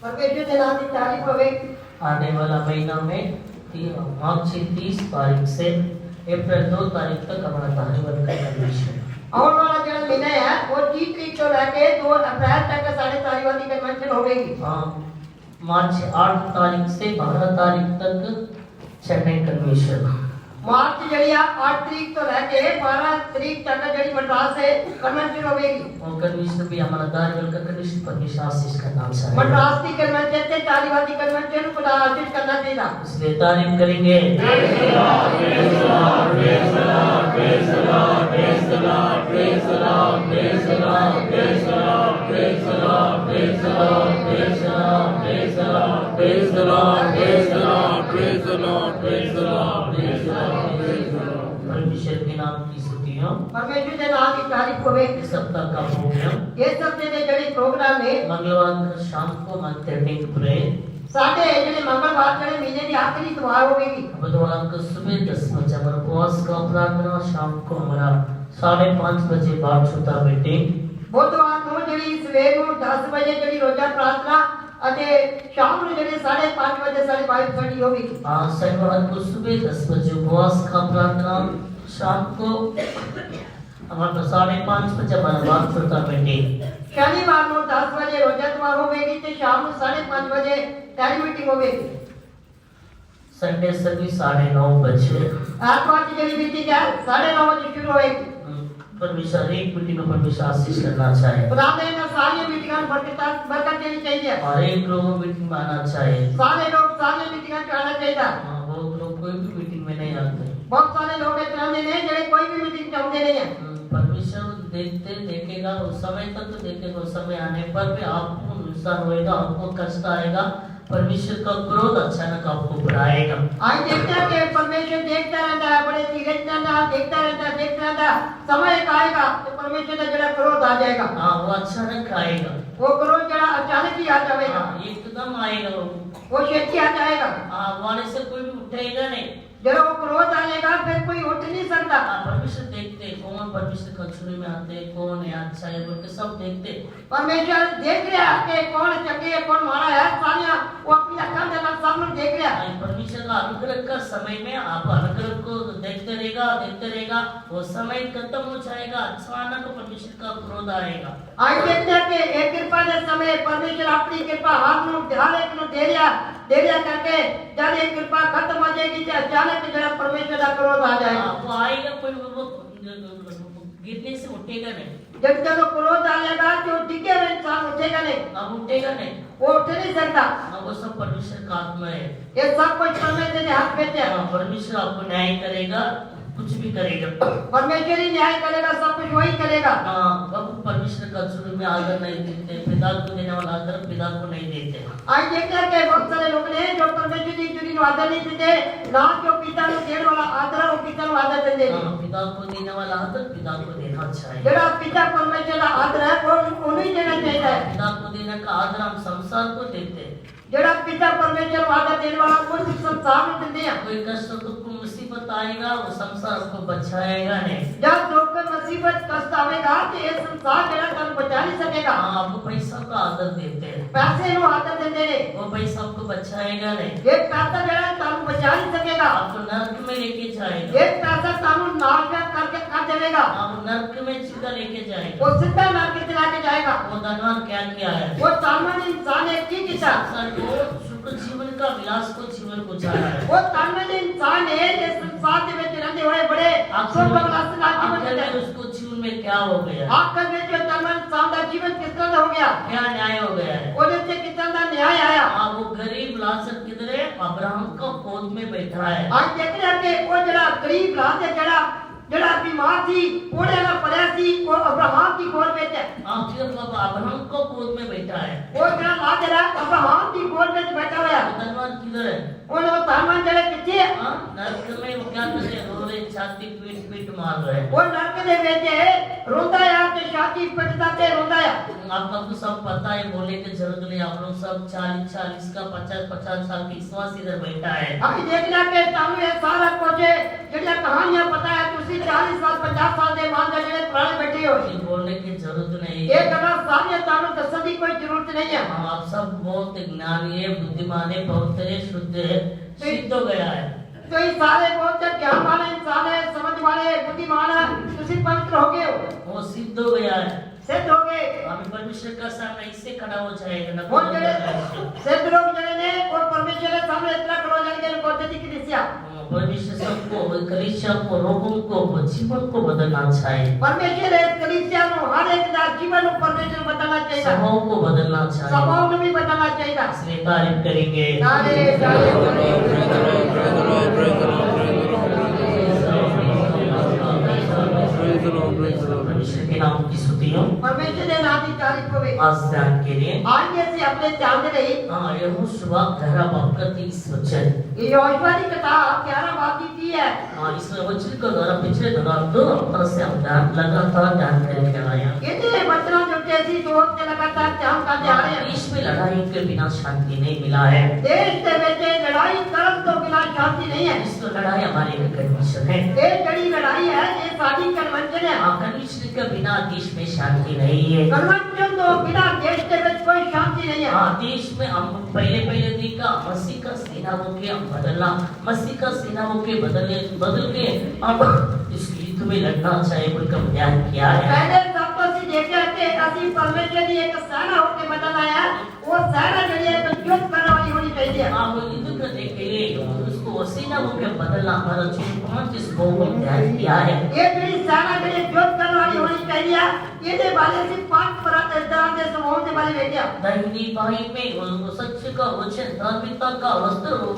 परमेश्वर के नाम की तारीफ होवे। आने वाला महीना में मार्च 30 तारीख से अप्रैल 2 तारीख तक हमारा धारीवाल का कन्वेंशन आने वाला जो महीना है वो 30 तारीख से लेके 2 अप्रैल तक साढ़े तारीवादी कन्वेंशन होगी। मार्च 8 तारीख से 12 तारीख तक चेन्नई कन्वेंशन। मार्च जड़ी 8 तारीख तो लेके 12 तारीख तक जड़ी मद्रास से कन्वेंशन होगी। और कन्वेंशन भी हमारा धारीवाल का कन्वेंशन परमेश्वर आशीष करना चाहिए। मद्रास की कन्वेंशन से तारीवादी कन्वेंशन को आशीष करना चाहिए। इसलिए तारीफ करेंगे। Praise the Lord, praise the Lord, praise the Lord, praise the Lord, praise the Lord, praise the Lord, praise the Lord, praise the Lord, praise the Lord, praise the Lord, praise the Lord, praise the Lord, praise the Lord, praise the Lord, praise the Lord, praise the Lord, praise the Lord, praise the Lord. परमेश्वर के नाम की स्तुति हो। परमेश्वर के नाम की तारीफ होवे। इस सप्ताह का प्रोग्राम ये सप्ताह के जड़ी प्रोग्राम में मंगलवार को शाम को मंथन प्रे, साढ़े जड़ी मंगलवार जड़ी महीने की आखिरी इतवार होगी। बुधवार को सुबह 10 बजे हमारा उपवास का प्रार्थना, शाम को हमारा 5:30 बजे बात छूता मीटिंग, बुधवार को जड़ी सवेर को 10 बजे जड़ी रोजा प्रार्थना अते शाम को जड़ी 5:30 बजे 5:30 होगी। शनिवार को सुबह 10 बजे उपवास का प्रार्थना, शाम को हमारा 5:30 बजे हमारा बात छूता मीटिंग। शनिवार को 10 बजे रोजा इतवार होगी तो शाम को 5:30 बजे तेरी मीटिंग होगी। संडे सर्विस 9:30 बजे। आत्मा की जड़ी मीटिंग है 9:30 बजे शुरू होगी। परमेश्वर एक मीटिंग में परमेश्वर आशीष करना चाहिए। खुदा ने इन सारी मीटिंगों में बरकत देनी चाहिए। और एक लोगों मीटिंग में आना चाहिए। सारे लोग सारी मीटिंगों में आना चाहिए। बहुत लोग कोई भी मीटिंग में नहीं आते। बहुत सारे लोग इतना नहीं जो कोई भी मीटिंग चाहते नहीं है। परमेश्वर देखेगा उस समय तक तो देखेगा, उस समय आने पर भी आपको नुकसान होएगा, आपको कष्ट आएगा, परमेश्वर का क्रोध अचानक आपको बढ़ाएगा। आज देखते हैं कि परमेश्वर देखता रहता है, बड़े देखता रहता है, समय एक आएगा तो परमेश्वर का जरा क्रोध आ जाएगा। वो अचानक आएगा, वो क्रोध जरा अचानक ही आ जाएगा। एकदम आएगा, वो छेती आ जाएगा। वहां से कोई भी उठेगा नहीं। जरा वो क्रोध आएगा फिर कोई उठ नहीं सकता। परमेश्वर देखते कौन परमेश्वर का छुरी में आते, कौन है अच्छा है बोल के सब देखते। परमेश्वर देख रहा है कि कौन चंगे है कौन मारा है, सारियां वो अपनी अक्ल से सब लोग देख रहा है। परमेश्वर का अनुग्रह का समय में आप अनुग्रह को देखते रहेगा, वो समय खत्म हो जाएगा, अचानक परमेश्वर का क्रोध आएगा। आज देखते हैं कि एक कृपा के समय परमेश्वर अपनी कृपा हाथ में ढाल एक नो दे दिया करके जब ये कृपा खत्म हो जाएगी तो अचानक जरा परमेश्वर का क्रोध आ जाएगा। वो आएगा, कोई वो गिरने से उठेगा नहीं। जब तक क्रोध आ जाएगा तो टिके हुए इंसान उठेगा नहीं। अब उठेगा नहीं, वो उठ नहीं सकता। वो सब परमेश्वर का आत्मा है। ये सब कुछ परमेश्वर के हाथ में है। परमेश्वर आपको न्याय करेगा, कुछ भी करेगा। परमेश्वर ही न्याय करेगा, सब कुछ वही करेगा। बाबू परमेश्वर का शुरू में आदर नहीं देते, पिता को देने वाला आदर पिता को नहीं देते। आज देखते हैं कि बहुत सारे लोग ने जो परमेश्वर की चुनी को आदर नहीं देते, ना जो पिता को देने वाला आदर वो पिता को आदर देते। पिता को देने वाला आदर पिता को देना चाहिए। जरा पिता परमेश्वर का आदर है वो उन्हीं देना चाहिए। पिता को देने का आदर हम संसार को देते। जरा पिता परमेश्वर को आदर देने वाला कोई संसार में देते हैं। कोई कष्ट दुख मुसीबत आएगा वो संसार को बचाएगा नहीं। जब दुख मुसीबत कष्ट आएगा तो ये संसार जरा तब बचा नहीं सकेगा। आपको पैसा का आदर देते हैं, पैसे नो आदर देते हैं, वो पैसा आपको बचाएगा नहीं। ये पैसा जरा तब बचा नहीं सकेगा, आपको नरक में लेके जाएगा। ये पैसा कानून नाश करके कर देगा, आप नरक में सीधा लेके जाएगा। वो सीधा नरक में चला के जाएगा। वो धनवान क्या किया है? वो सामान्य इंसान है की किसा सुख जीवन का विलास को जीवन को चाहा है। वो सामान्य इंसान है जिस संसार में रहते हुए बड़े सुख विलास का जीवन उसको जीवन में क्या हो गया? आखिर में जो सामान्य इंसान का जीवन किस तरह हो गया, क्या न्याय हो गया है? और इससे कितना का न्याय आया। वो गरीब लाजर किधर है? अब्राहम का गोद में बैठा है। आज देख रहे हैं कि वो जरा गरीब लाजर जरा बीमार थी, ओढ़े ना पड़ा थी, वो अब्राहम की गोद में थे। अब्राहम को गोद में बैठा है। वो जरा लाजर अब्राहम की गोद में बैठा हुआ है। धनवान किधर है? वो सामान जरा किथे है? नरक में वो क्या कर रहे? रो रहे, छाती पीट मार रहे। वो नरक दे बेटे रोंदा है के छाती पीटता के रोंदा है। आपको तो सब पता है, बोले की जरूरत नहीं। आप लोग सब 40 का 50 साल की विश्वास इधर बैठा है। अभी देखना के सामने सारा कुछ जड़िया कहानियां पता है। तुसी 40 साल 50 साल दे मान जड़े पुराने बैठे हो, बोलने की जरूरत नहीं। ये कदा सारी तानु दसन दी कोई जरूरत नहीं है। हाँ, आप सब बहुत ज्ञानी है, बुद्धिमान है, पवित्र है, शुद्ध है, सिद्ध हो गया है। तो ये सारे बहुत ज्ञान वाले इंसान है, समझ वाले, बुद्धिमान है, तो सिर्फ पवित्र हो गए हो, वो सिद्ध हो गया है। सिद्ध हो गए। अभी परमेश्वर का सामने इससे खड़ा हो जाएगा ना, वो जड़े सिद्ध लोग जड़े ने और परमेश्वर के सामने इतना खड़ा हो जाएंगे उनको जल्दी की दिशा। परमेश्वर सबको, कलीसिया को, लोगों को, जीवन को बदलना चाहिए। परमेश्वर इस कलीसिया को हर एक का जीवन को परमेश्वर बदलना चाहिए, स्वभाव को बदलना चाहिए, स्वभाव में भी बदलना चाहिए। इसलिए तारीफ करेंगे। परमेश्वर के नाम की स्तुति हो। परमेश्वर ने नाम की तारीफ होवे। आज ध्यान के लिए आज जैसे अपने ध्यान दे रही यहोशुआ 11 बाब का 30 वचन। ये यहोशुआ की किताब 11 बाब की है। इस वचन को द्वारा पिछले दिनों दो हफ्तों से हम लगातार ध्यान करके आ रहे हैं। ये वचन जो जैसी दो हफ्ते लगातार ध्यान करते आ रहे हैं। देश में लड़ाई के बिना शांति नहीं मिला है। देश के बेटे लड़ाई करम तो बिना शांति नहीं है। इस लड़ाई हमारे कन्वेंशन है। ये बड़ी लड़ाई है, ये साड़ी कन्वेंशन है। कन्वेंशन के बिना देश में शांति नहीं है। कन्वेंशन तो बिना देश के बीच कोई शांति नहीं है। देश में हम पहले देखा मसीह का सेनाओं के बदलना, मसीह का सेनाओं के बदल के अब इस युद्ध में लड़ना चाहिए बोलकर बयान किया है। पहले सब तो सी देखा कि असी परमेश्वर की एक सेना होके बदलना है, वो सेना जो है युद्ध करने वाली होनी चाहिए। वो युद्ध करने के लिए उसको सेना होके बदलना हमारा जीवन इस को बयान किया है। ये बड़ी सेना जो है युद्ध करने वाली होनी चाहिए। ये वाले से 5 तरह के समूह के वाले बेटिया दाहिनी बाई में सच्चे का वचन, धार्मिकता का वस्त्र को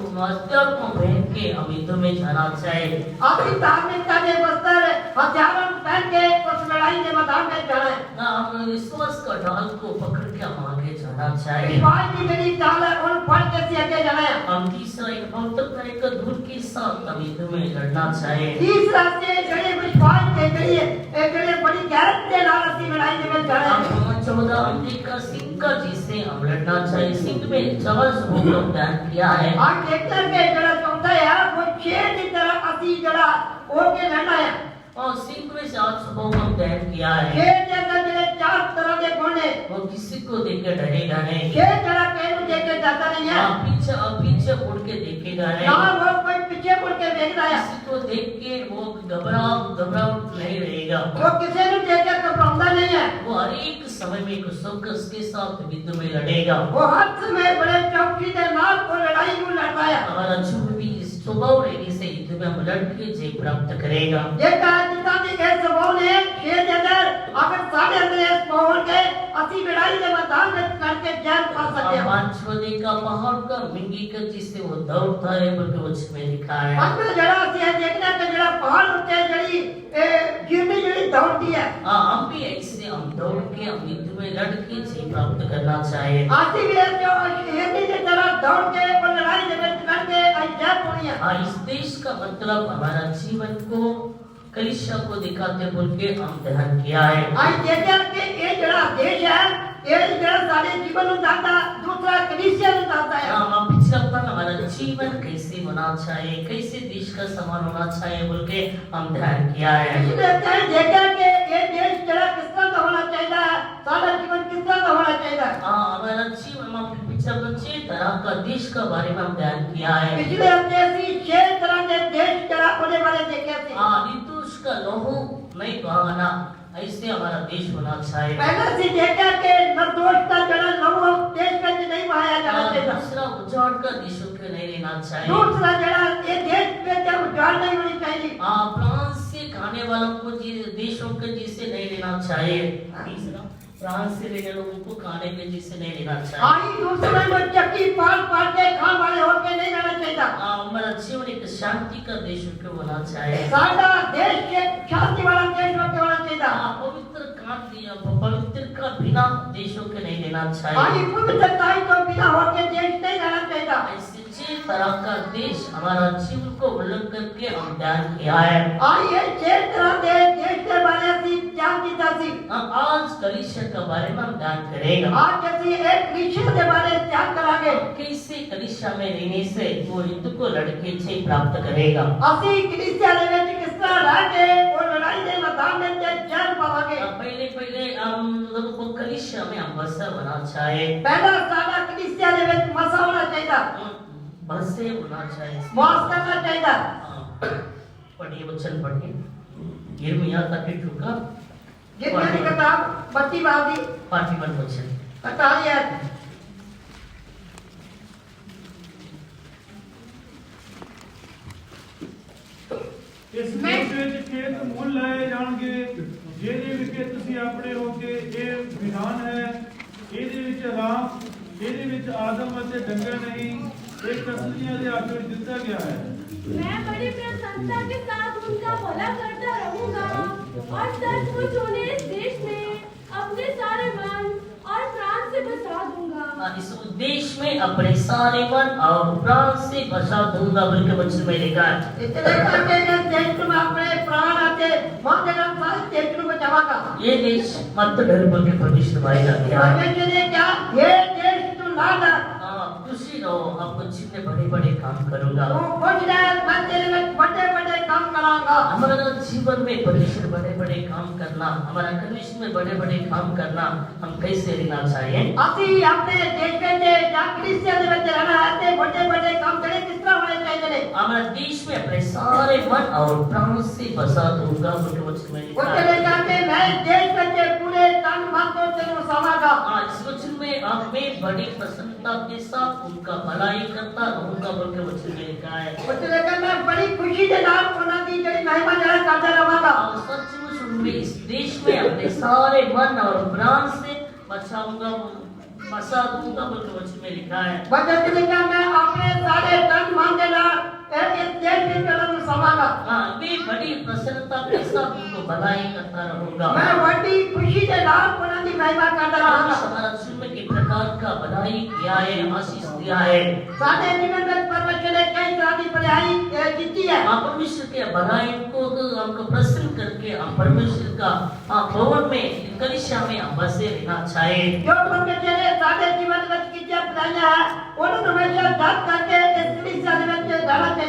पहन के हम युद्ध में जाना चाहिए। अपनी धार्मिकता के वस्त्र हथियारों पहन के उस लड़ाई के मैदान में जाना है। हम विश्वास का ढाल को पकड़ के हम आगे जाना चाहिए। विश्वास की मेरी ढाल है और फड़ के से आगे जाना है। हम तीसरा एक पवित्रता एक धूल के साथ हम युद्ध में लड़ना चाहिए। तीसरा से जड़े विश्वास के जरिए एक जड़े बड़ी गैरत के नाल असली लड़ाई में जाना है। 14 अमेरिका सिंह का जिसे हम लड़ना चाहिए। सिंह में जबरदस्त भूकंप बयान किया है। आज देखकर के जड़ा चौथा है वो शेर की तरह असली जड़ा ओके लड़ना है। और सिंह में से आज सुबह हम बयान किया है। शेर जैसा जड़े 4 तरह के गुण है। वो किसी को देख कर डरेगा नहीं। शेर जड़ा कहीं को देख के जाता नहीं है। पीछे मुड़ के देखेगा नहीं। ना वो कोई पीछे मुड़ के देख रहा है। किसी को देख के वो घबराहट नहीं रहेगा। वो किसी ने देख के घबराता नहीं है। वो हर एक समय में एक फोकस के साथ युद्ध में लड़ेगा। वो हर समय बड़े चौकी के नाल को लड़ाई को लड़ता है। हमारा जो भी स्वभाव रहने से युद्ध में हम लड़ के जय प्राप्त करेगा। ये जितना भी है स्वभाव ने शेर के अंदर अगर साढ़े अंदर है स्वभाव के असली लड़ाई के मैदान में करके जय पा सकते हैं। पांचवे का पहाड़ का मिंगी का जिससे वो दौड़ता है बल्कि उसमें लिखा है। अंदर जड़ा से देखना कि जड़ा पहाड़ होते हैं जड़ी गिरनी जड़ी दौड़ती है। हम भी ऐसे हम दौड़ के हम युद्ध में लड़ के जय प्राप्त करना चाहिए। आती भी है जो हिरनी की तरह दौड़ के और लड़ाई में करके जय पानी है। इस देश का मतलब हमारा जीवन को कलीसिया को दिखाते बोल के हम ध्यान किया है। आज देखते कि ये जड़ा देश है, ये जड़ा सारे जीवन उतारता, दूसरा कलीसिया उतारता है। हम पिछला पर हमारा जीवन कैसे होना चाहिए, कैसे देश का समान होना चाहिए बोल के हम ध्यान किया है। इसलिए देखा कि ये देश जड़ा किस तरह का होना चाहिए, सारा जीवन किस तरह का होना चाहिए। हमारा जीवन पिछला 6 तरह का देश का बारे में हम ध्यान किया है। पिछले हफ्ते ऐसी 6 तरह के देश जड़ा होने वाले देखे थे। निर्दोष का लहू नहीं बहाना, ऐसे हमारा देश होना चाहिए। पहले से देखा कि निर्दोष का जड़ा लहू देश में नहीं बहाया जाना चाहिए। दूसरा उजाड़ का देशों के नहीं रहना चाहिए। दूसरा जड़ा ये देश में जब उजाड़ नहीं होनी चाहिए। फ्रांस से खाने वालों को देशों के जिसे नहीं लेना चाहिए। तीसरा फ्रांस से लेने लोगों को खाने के जिसे नहीं लेना चाहिए। दूसरे में चक्की पाल के खाने वाले होके नहीं रहना चाहिए। हमारा जीवन एक शांति का देश होना चाहिए। सारा देश एक शांति वाला देश होना चाहिए। पवित्र का बिना देशों के नहीं लेना चाहिए। पवित्रता तो बिना होके देश नहीं रहना चाहिए। ऐसे 6 तरह का देश हमारा जीवन को उल्लंघन करके हम ध्यान किया है। ये 6 तरह के देश के बारे में ध्यान ਕੀਤਾ ਸੀ आज कलीसिया के बारे में हम ध्यान करेगा आज ਅਸੀਂ एक कलीसिया ਦੇ ਬਾਰੇ ध्यान ਕਰਾਂਗੇ कैसे कलीसिया में रहने से वो हित को लड़के से प्राप्त करेगा। ਅਸੀਂ कलीसिया ਦੇ ਵਿੱਚ किस तरह रह के ਉਹ लड़ाई ਦੇ मैदान में चैन पावांगे पहले पहले हम लोगों को कलीसिया में हम बसा होना चाहिए, ਪਹਿਲਾ ਸਾਡਾ कलीसिया ਦੇ ਵਿੱਚ ਮਸਾ ਹੋਣਾ ਚਾਹੀਦਾ बसे होना चाहिए। वास करना चाहिए हाँ, पढ़िए वचन पढ़िए यिर्मयाह का किताब का जितने की किताब 32 बादी 41 वचन 48 है ਇਸ ਦੇਸ਼ ਵਿੱਚ ਖੇਤ ਮੁੱਲ ਲਏ ਜਾਣਗੇ ਜਿਹਦੇ ਵਿਖੇ ਤੁਸੀਂ ਆਪਣੇ ਹੋ ਕੇ ਇਹ ਵਿਧਾਨ ਹੈ ਇਹਦੇ ਵਿੱਚ ਆਰਾਮ ਇਹਦੇ ਵਿੱਚ ਆਦਮ ਅਤੇ ਡੰਗਰ ਨਹੀਂ ਇਹ ਕਸਲੀਆਂ ਦੇ ਹੱਥ ਵਿੱਚ ਦਿੱਤਾ ਗਿਆ ਹੈ। मैं बड़ी प्रसन्नता के साथ उनका भला करता रहूंगा और सचमुच उन्हें इस देश में अपने सारे मन और प्राण से बसा दूंगा। इस उद्देश्य में अपने सारे मन और प्राण से बसा दूंगा बोल के वचन में लिखा है। इतने करके इस देश को मैं अपने प्राण आते मौत के नाम सारे देश को बचावागा। ये देश मत डर बोल के परमेश्वर भाईगा क्या परमेश्वर ने क्या ये देश तू ना डर खुशी रहो, आपको जितने बड़े बड़े काम करूंगा तू खुश रह मैं तेरे में बड़े बड़े काम कराऊंगा। हमारा जीवन में परमेश्वर बड़े बड़े काम करना, हमारा कलीसिया में बड़े बड़े काम करना हम कैसे रहना चाहिए। ਅਸੀਂ ਆਪਣੇ ਦੇਸ਼ ਵਿੱਚ ਜਾਂ ਕਲੀਸਿया ਦੇ ਵਿੱਚ ਰਹਿਣਾ ਹੈ ਤੇ ਵੱਡੇ ਵੱਡੇ ਕੰਮ ਜਿਹੜੇ ਕਿਸ ਤਰ੍ਹਾਂ ਹੋਣੇ ਚਾਹੀਦੇ ਨੇ हमारा देश में अपने सारे मन और प्राण से बसा दूंगा बोल के वचन में लिखा उसके लिए है। कहते मैं इस देश ਵਿੱਚ पूरे तन मन को तेरे बसावागा। इस वचन में आप में बड़ी प्रसन्नता के साथ उनका भलाई करता रहूंगा बोल के वचन में लिखा है। उसके लिए मैं बड़ी खुशी के साथ ਉਹਨਾਂ ਦੀ ਜਿਹੜੀ ਮਹਿਮਾ ਜਿਹੜਾ ਕਰਦਾ ਰਹਾਂਗਾ। और सचमुच उनमें इस देश में अपने सारे मन और प्राण से बचाऊंगा बसा दूंगा बोल के वचन में लिखा है। वचन में लिखा मैं अपने सारे तन मन के साथ इस देश में चलन बसावागा। मैं बड़ी प्रसन्नता के साथ उनको भलाई करता रहूंगा। मैं बड़ी खुशी के साथ ਉਹਨਾਂ ਦੀ ਮਹਿਮਾ ਕਰਦਾ ਰਹਾਂਗਾ। हमारा जीवन के प्रकार का भलाई किया है, आशीष दिया है। ਸਾਡੇ ਜੀਵਨ ਵਿੱਚ ਪਰਮੇਸ਼ਰ ਨੇ ਕई ਤਰ੍ਹਾਂ ਦੀ ਭਲਾਈ ਕੀਤੀ ਹੈ। परमेश्वर के भलाई को हमको प्रसन्न करके हम परमेश्वर का भवन में कलीसिया में हम बसे रहना चाहिए। जो परमेश्वर ने ਸਾਡੇ ਜੀਵਨ ਵਿੱਚ ਕੀਤੀਆਂ ਭਲਾਈਆਂ ਹੈ ਉਹਨਾਂ ਨੂੰ ਹਮੇਸ਼ਾ याद करके इस कलीसिया ਦੇ ਵਿੱਚ रहना चाहिए।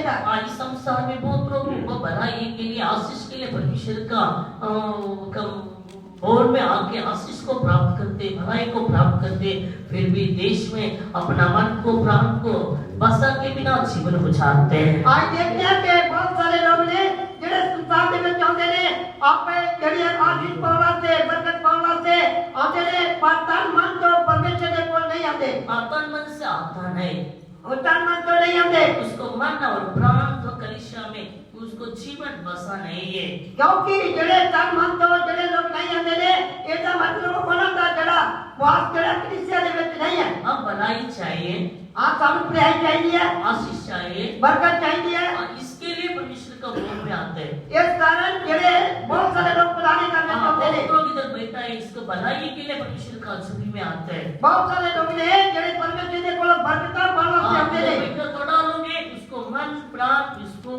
इस संसार में बहुत लोगों को भलाई के लिए आशीष के लिए परमेश्वर का भवन में आके आशीष को प्राप्त करते, भलाई को प्राप्त करते, फिर भी देश में अपना मन को प्राण को बसा के बिना जीवन गुजारते हैं। आज देखते हैं कि बहुत सारे लोग ने ਜਿਹੜੇ ਸੰਸਾਰ ਦੇ ਵਿੱਚ ਆਉਂਦੇ ਨੇ ਆਪੇ ਜਿਹੜੀ ਆਸ਼ੀष ਪਾਉਣ ਵਾਸਤੇ ਬਰਕਤ ਪਾਉਣ ਵਾਸਤੇ ਆਉਂਦੇ ਨੇ ਪਰ ਤਨ ਮਨ ਤੋਂ ਪਰਮੇਸ਼ਰ ਦੇ ਕੋਲ ਨਹੀਂ ਆਉਂਦੇ। तन मन से आता नहीं, ਉਹ ਤਨ ਮਨ ਤੋਂ ਨਹੀਂ ਆਉਂਦੇ उसको मन और प्राण तो कलीसिया में उसको जीवन बसा नहीं है। ਕਿਉਂਕਿ ਜਿਹੜੇ ਤਨ ਮਨ ਤੋਂ ਜਿਹੜੇ ਲੋਕ ਨਹੀਂ ਆਉਂਦੇ ਨੇ ਇਹਦਾ ਮਤਲਬ ਉਹਨਾਂ ਦਾ ਜਿਹੜਾ ਵਾਸ ਜਿਹੜਾ ਕਲੀਸਿਆ ਦੇ ਵਿੱਚ ਨਹੀਂ ਹੈ। हम भलाई चाहिए, ਆ ਸਾਨੂੰ ਪ੍ਰਿਆਈ ਚਾਹੀਦੀ ਹੈ, आशीष चाहिए, ਬਰਕਤ ਚਾਹੀਦੀ ਹੈ। और इसके लिए परमेश्वर का भवन में आते हैं। इस कारण ਜਿਹੜੇ बहुत सारे लोग प्रदान करने चाहते हैं। बहुत लोग इधर बैठा है, इसको भलाई के लिए परमेश्वर का छवि में आते हैं। बहुत सारे लोग ने ਜਿਹੜੇ परमेश्वर ਦੇ ਕੋਲ ਬਰਕਤਾਂ ਪਾਉਣ ਵਾਸਤੇ ਆਉਂਦੇ ਨੇ। बैठकर थोड़ा लोगे उसको मन प्राण उसको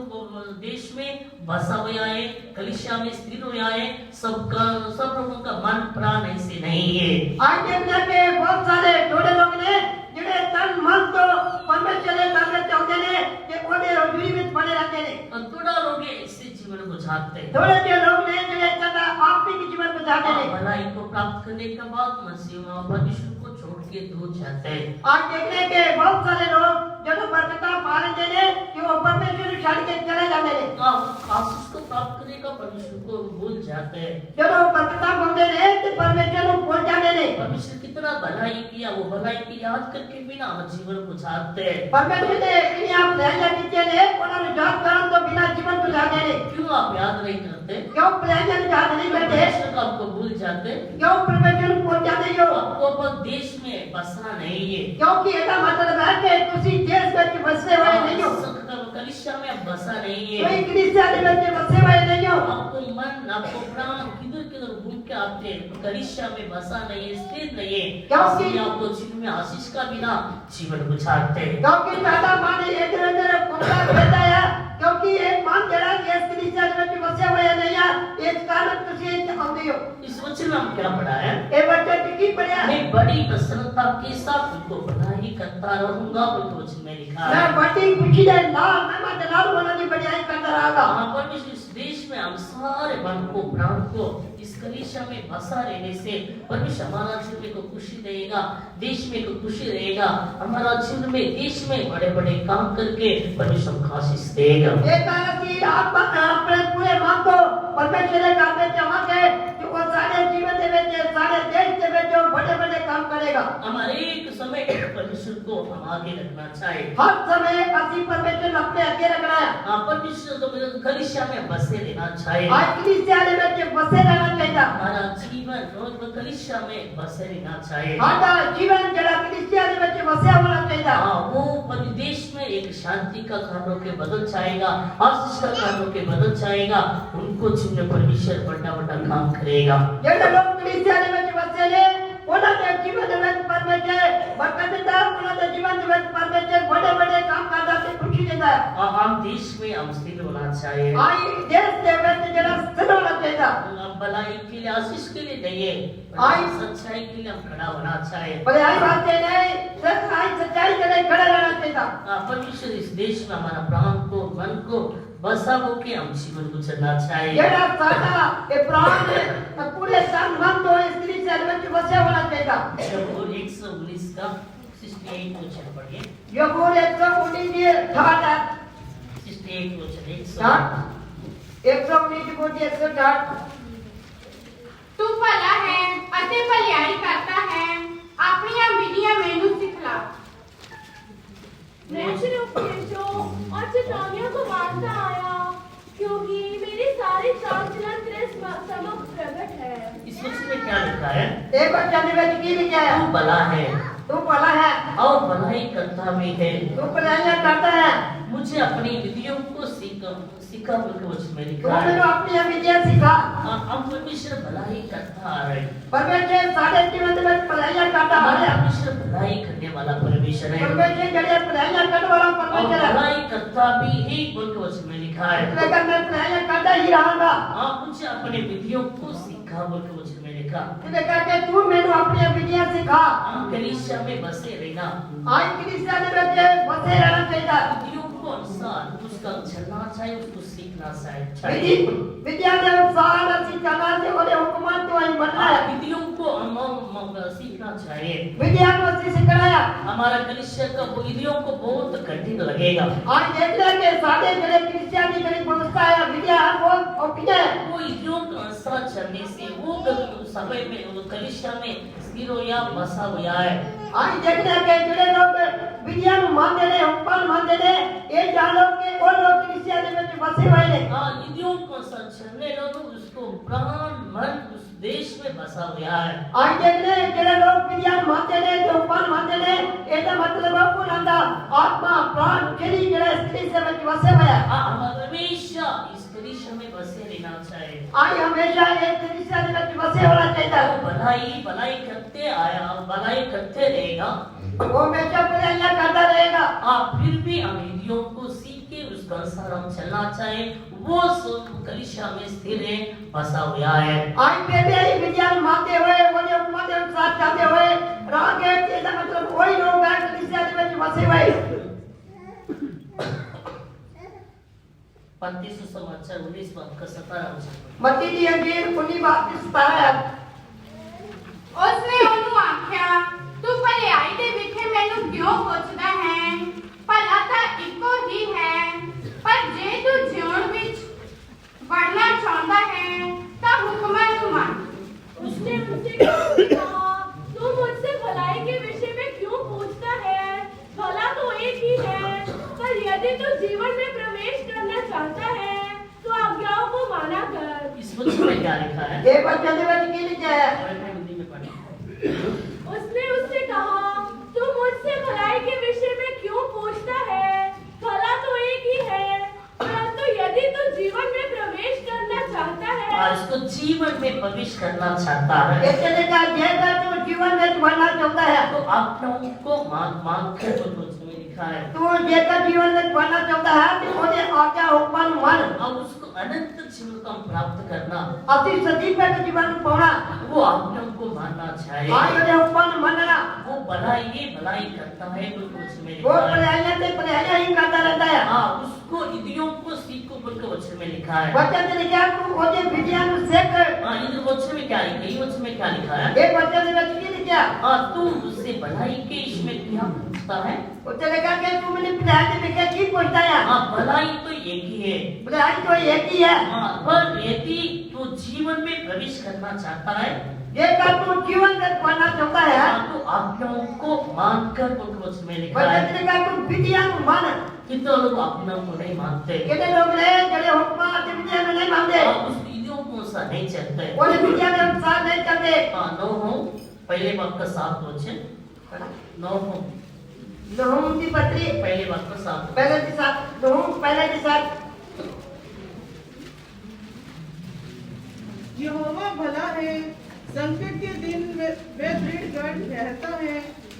देश में बसा हुआ है, कलीसिया में स्थिर हुआ है। सब लोगों का मन प्राण ऐसे नहीं है। आज देखते हैं कि बहुत सारे थोड़े लोग ने ਜਿਹੜੇ ਤਨ ਮਨ ਤੋਂ ਪਰਮੇਸ਼ਰ ਦੇ ਦਰ ਚਾਹੁੰਦੇ ਨੇ ਕਿ ਉਹਦੇ ਹਜ਼ੂਰੀ ਵਿੱਚ ਬਣੇ ਰਹਿੰਦੇ ਨੇ। और थोड़ा लोग ऐसे जीवन गुजारते हैं। थोड़े जो लोग ने ਜਿਹੜੇ ਸਦਾ आत्मिक जीवन गुजारते ने। भलाई को प्राप्त करने के बाद मसीह परमेश्वर को छोड़ के दूर जाते हैं। आज देखते हैं कि बहुत सारे लोग ਜਦੋਂ ਬਰਕਤਾਂ ਪਾ ਲੈਂਦੇ ਨੇ ਕਿ ਉਹ ਪਰਮੇਸ਼ਰ ਨੂੰ ਛੱਡ ਕੇ ਚਲੇ ਜਾਂਦੇ ਨੇ। आशीष को प्राप्त करने का परमेश्वर को भूल जाते हैं। ਜਦੋਂ ਬਰਕਤਾਂ ਪਾਉਂਦੇ ਨੇ ਤੇ ਪਰਮੇਸ਼ਰ ਨੂੰ ਭੁੱਲ ਜਾਂਦੇ ਨੇ। परमेश्वर कितना भलाई किया वो भलाई की याद करके बिना हम जीवन गुजारते हैं। परमेश्वर ने कितनी आप भलाइयां कीतियां ने ਉਹਨਾਂ ਨੂੰ याद ਕਰਨ ਤੋਂ ਬਿਨਾਂ जीवन गुजारते ने। क्यों आप याद नहीं करते? क्यों भलाइयां ਨੂੰ याद नहीं करते? परमेश्वर को आपको भूल जाते? क्यों परमेश्वर ਨੂੰ भूल जाते हो? आपको अपन देश में बसना नहीं है। क्योंकि ਇਹਦਾ ਮਤਲਬ ਹੈ ਕਿ ਤੁਸੀਂ ਦੇਸ਼ ਵਿੱਚ ਵਸੇ ਹੋਏ ਨਹੀਂ ਹੋ। कलीसिया में आप बसा नहीं है। कोई कलीसिया ਦੇ ਵਿੱਚ ਵਸੇ ਹੋਏ ਨਹੀਂ ਹੋ। आपको मन आपको प्राण किधर किधर घूम के आते हैं, कलीसिया में बसा नहीं है, स्थिर नहीं है। क्योंकि इसलिए आपको जीवन में आशीष का बिना जीवन गुजारते हैं। क्योंकि ਤੁਹਾਡਾ ਮਨ ਇਧਰ ਉਧਰ ਘੁੰਮਦਾ ਫਿਰਦਾ ਹੈ। क्योंकि ਇਹ ਮਨ ਜਿਹੜਾ ਇਸ ਕਲੀਸਿया ਦੇ ਵਿੱਚ ਵਸੇ ਹੋਏ ਨਹੀਂ ਆ। ਇਸ ਕਾਰਨ ਤੁਸੀਂ आते हो। इस वचन में हम क्या पढ़ा है? ये वचन की पढ़ा है। मैं बड़ी प्रसन्नता के साथ उनको भलाई करता रहूंगा, उनको वचन में लिखा मैं है। बड़ी खुशी से लाल मैं जलाल वाला की बढ़ाई करता रहूंगा। हाँ, परमेश्वर इस देश में हम सारे मन को प्राण को इस कलीसिया में बसा रहने से परमेश्वर हमारा जीवन को खुशी देगा, देश में को खुशी रहेगा, हमारा जीवन में देश में बड़े बड़े काम करके परमेश्वर हमको आशीष देगा। ये कारण कि आप अपने पूरे मन को परमेश्वर के काम में जमा के कि वो सारे जीवन दे बेचे सारे देश दे बेचे बड़े बड़े काम करेगा। हमारे एक समय परमेश्वर को हम आगे रखना चाहिए। हर समय असी परमेश्वर अपने आगे रखना है। हाँ, परमेश्वर को कलीसिया में बसे रहना चाहिए। आज कलीसिया में बसे रहना चाहिए। हमारा जीवन रोज कलीसिया में बसे रहना चाहिए। हमारा जीवन जरा कलीसिया में बसे होना चाहिए। हाँ, वो देश में एक शांति का कारण के बदल जाएगा, आशीष का कारण के बदल जाएगा, उनको जिन्हें परमेश्वर बड़ा बड़ा काम करेगा। जैसे लोग कलीसिया में बसे ले उन्होंने जीवन में परमेश्वर बरकत देता है, उन्होंने जीवन में परमेश्वर बड़े बड़े काम करता है, खुशी देता है। हम देश में हम स्थिर होना चाहिए। आई देश के में जरा स्थिर होना चाहिए। हम भलाई के लिए आशीष के लिए चाहिए, सच्चाई के लिए हम खड़ा होना चाहिए। पर आई बात नहीं, सच्चाई के लिए खड़ा रहना चाहिए। परमेश्वर इस देश में हमारा प्राण को मन को बसा हो के हम जीवन गुजरना चाहिए। जरा सादा ये प्राण है पूरे तन मन तो इस कलीसिया में बसे होना चाहिए। यबूर 119 का 68 वचन पढ़िए। यबूर 119 ये ठाट है। 68 वचन 119 बोल 160। तू भला है ਅਤੇ ਭਲਾਈ ਕਰਦਾ ਹੈ ਆਪਣੀਆਂ ਵਿਧੀਆਂ ਮੈਨੂੰ ਸਿਖਲਾ। मैं सिर्फ उपदेशों और चेतावनियों को मानता आया क्योंकि मेरी सारी चाल चलन तेरे समक्ष प्रकट है। इस वचन में क्या लिखा है? एक बच्चा ने की लिखा है, तू भला है तू भला है और भलाई करता भी है। तू भलाई करता है। मुझे अपनी विधियों को सीखा बोल के वचन में तू लिखा है। मेरे अपनी विद्या सिखा। हम परमेश्वर भलाई करता आ रहे। परमेश्वर सारे जीवन में भलाई करता आ रहा है। परमेश्वर भलाई करने वाला परमेश्वर है। परमेश्वर जड़े भलाई करने वाला और परमेश्वर है। भलाई करता भी ही बोल के वचन में लिखा है। लेकिन मैं भलाई करता ही रहूंगा। मुझे अपने विधियों को सीखा बोल के वचन में लिखा। तूने कहा कि तू मेरे अपनी विद्या सिखा। कलीसिया में बसे रहना, आज कलीसिया में बसे रहना चाहिए। विधियों को अनुसार उसका चलना चाहिए, उसको सीखना चाहिए। विद्या के अनुसार ਅਸੀਂ चलना चाहिए और हुक्म तो ही बनना है। विधियों को हम सीखना चाहिए। विद्या को ਅਸੀਂ सिखाया। हमारा कलीसिया का विधियों को बहुत कठिन लगेगा। आज देख ले कि सारे जड़े कलीसिया की जड़ी व्यवस्था है विद्या है बहुत औखी है। वो विधियों के अनुसार चलने से वो समय में वो कलीसिया में स्थिर हो या बसा हुआ है। आज देख ले कि जड़े लोग विद्या को मानते ने हुक्म मानते ने ये जानो कि वो लोग कलीसिया में बसे हुए हैं। विधियों को अनुसार चलने लोग उसको प्राण मन उस देश में बसा हुआ है। आज देख ले जड़े लोग विद्या मानते ने जो हुक्म मानते ने ਇਹਦਾ मतलब है कौन आंदा आत्मा प्राण शरीर जड़े कलीसिया में बसे हुए हैं। हम हमेशा इस कलीसिया में बसे रहना चाहिए। आज हमेशा ये कलीसिया में बसे होना चाहिए। भलाई करते आया, भलाई करते रहेगा, वो हमेशा भलाई करता रहेगा। फिर भी हम विधियों को सीख के उसका अनुसार हम चलना चाहिए। वो कलीसिया में स्थिर है, बसा हुआ है। आज पहले ही विद्या मानते हुए वो जो हुक्म के अनुसार चलते हुए रागे इसका मतलब वही लोग हैं कलीसिया में बसे हुए। 35 समाचार 19 बात का 17 वचन। मत्ती दी अंजीर 19 बात की 17। ਉਸਨੇ ਉਹਨੂੰ ਆਖਿਆ ਤੂੰ ਭਲਾਈ ਦੇ ਵਿਖੇ ਮੈਨੂੰ ਕਿਉਂ ਪੁੱਛਦਾ ਹੈ? ਭਲਾ ਤਾਂ ਇੱਕੋ ਹੀ ਹੈ, ਪਰ ਜੇ ਤੂੰ ਜਿਉਣ ਵਿੱਚ ਵੜਨਾ ਚਾਹੁੰਦਾ ਹੈ ਤਾਂ ਹੁਕਮਾਂ ਨੂੰ ਮੰਨ। उसने उनसे कहा, तू मुझसे भलाई के विषय में क्यों पूछता है? भला तो एक ही है, पर यदि तू जीवन में प्रवेश करना चाहता है तो आज्ञाओं को माना कर। इस वचन में क्या लिखा है? ये बच्चे ने बच की लिखा है। हिंदी में पढ़े। उसने उससे कहा, तू मुझसे भलाई के विषय में क्यों पूछता है? भला तो एक ही है, परंतु यदि तू जीवन में प्रवेश करना चाहता है इसको जीवन में प्रवेश करना चाहता है ऐसे ने कहा जेगा तू जीवन में बढ़ना चाहता है तो अपनों को मांग कर वचन में लिखा है। तू जेगा जीवन में बढ़ना चाहता है तो उन्हें आज्ञा हुक्म मान। अब उसको अनंत जीवन काम प्राप्त करना, ਅਸੀਂ ਸਦੀਪੇ ਦੇ ਜੀਵਨ ਨੂੰ ਪਾਉਣਾ वो आज्ञाओं को मानना चाहिए। ਆਇਓ ਦੇ ਹੁਕਮ ਮੰਨਣਾ वो भलाई करता है बिल्कुल वचन में ਉਹ लिखा है। ਭਲਾਈਆਂ ਤੇ ਭਲਾਈਆਂ ਹੀ ਕਰਦਾ ਰਹਿੰਦਾ ਹੈ हाँ, उसको इदियों को सीखो बिल्कुल वचन में लिखा है। वचन ने क्या तू ਉਹਦੇ ਵਿਧੀਆਂ ਨੂੰ ਸਿੱਖ हाँ, इधर वचन में क्या लिखा है? ये वचन में क्या लिखा है? ਇਹ वचन ਦੇ ਵਿੱਚ ਕੀ ਲਿਖਿਆ हाँ, तू उससे भलाई के इसमें क्या पूछता है? ਉੱਤੇ ਲਿਖਿਆ ਕਿ ਤੂੰ ਮੈਨੂੰ ਭਲਾਈ ਦੇ ਵਿਖੇ ਕੀ ਪੁੱਛਦਾ ਹੈ हाँ, भलाई तो एक ही है। भलाई तो एक ही है हाँ, पर यदि तू जीवन में प्रवेश करना चाहता है, जेकर तू जीवन में पाना चाहता है हाँ, तो आज्ञाओं को मानकर बिल्कुल वचन में लिखा वचन है। ने कहा तू विधियां ਨੂੰ ਮੰਨ कितने लोग आज्ञाओं को नहीं मानते? कितने लोग ने ਜਿਹੜੇ ਹੁਕਮਾਂ ਅਤੇ ਵਿਧੀਆਂ ਨੂੰ ਨਹੀਂ ਮੰਨਦੇ हाँ, उस विधियों को सा नहीं चलते। ਉਹਦੇ ਵਿਧੀਆਂ ਦੇ ਅਨੁਸਾਰ ਨਹੀਂ ਚੱਲਦੇ हाँ, नौ हो पहले बात का 7 वचन, 9 हो नहूम की पत्री पहले बात का 7। पहले के साथ नहूम पहले के साथ यहोवा भला है, संकट के दिन में वे दृढ़ गढ़ रहता है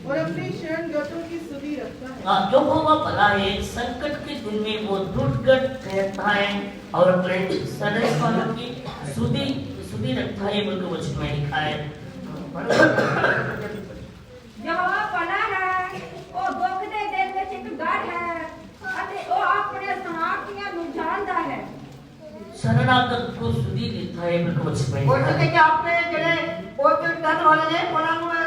और अपनी शरणगतों की सुधि रखता है। हाँ, जो होगा भला है, संकट के दिन में वो दुर्गत रहता है और अपने सदैव वालों की सुधि रखता है बिल्कुल वचन में लिखा है। यहोवा भला है, ਉਹ ਦੁੱਖ ਦੇ ਦਿਨ ਵਿੱਚ ਇੱਕ ਗੜ੍ਹ ਹੈ ਅਤੇ ਉਹ ਆਪਣੇ ਸਹਾਰਥੀਆਂ ਨੂੰ ਜਾਣਦਾ ਹੈ। शरणागत को सुधि देता है बिल्कुल वचन में और लिखा कहते है। कि आपने ਜਿਹੜੇ ਉਹ ਜੋ ਟਨ ਵਾਲੇ ਨੇ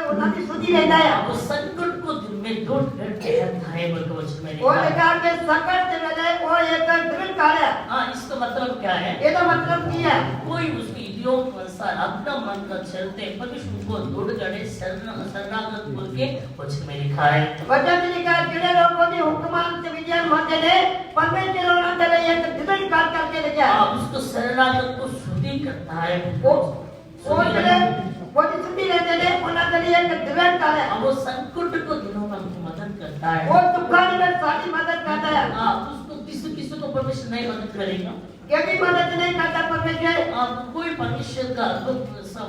ਉਹਨਾਂ ਦੀ ਸੁਧੀ ਰਹਿੰਦਾ ਹੈ वो संकट को दिन में दुर्गत रहता है बिल्कुल वचन में ਉਹ लिखा है। ਲਿਖਾ ਕੇ ਸੰਕਟ ਦੇ ਵੇਲੇ ਉਹ ਇੱਕ ਦ੍ਰਿੜ ਕਾਲ है हाँ, इसका मतलब क्या है? ਇਹਦਾ ਮਤਲਬ ਕੀ ਹੈ कोई उसकी इदियों के अनुसार अपना मन का चलते परमेश्वर को दुर्ग गड़े शरणागत बोल के वचन में लिखा है। वचन ने लिखा ਜਿਹੜੇ ਲੋਕ ਉਹਦੀ ਹੁਕਮਾਂ ਤੇ ਵਿਧੀਆਂ ਨੂੰ ਮੰਨਦੇ ਨੇ ਪਰਮੇਸ਼ਰ ਉਹਨਾਂ ਦੇ ਲਈ ਇੱਕ ਦ੍ਰਿੜ ਕਾਲ ਕਰਕੇ ਲਿਖਿਆ ਹੈ उसको शरणागत को शुद्धि करता है। ਉਹ ਜਿਹੜੇ ਉਹਦੀ ਸੁਧੀ ਰਹਿੰਦੇ ਨੇ ਉਹਨਾਂ ਦੇ ਲਈ ਇੱਕ ਦ੍ਰਿੜ ਕਾਲ ਹੈ अब वो संकट को दिनों में हमको मदद करता है। ਉਹ ਦੁੱਖਾਂ ਦੇ ਵਿੱਚ ਸਾਡੀ मदद करता है हाँ, उसको किसी को परमेश्वर नहीं मदद करेगा। केवी मदद नहीं करता परमेश्वर आप कोई परमेश्वर का दुख सब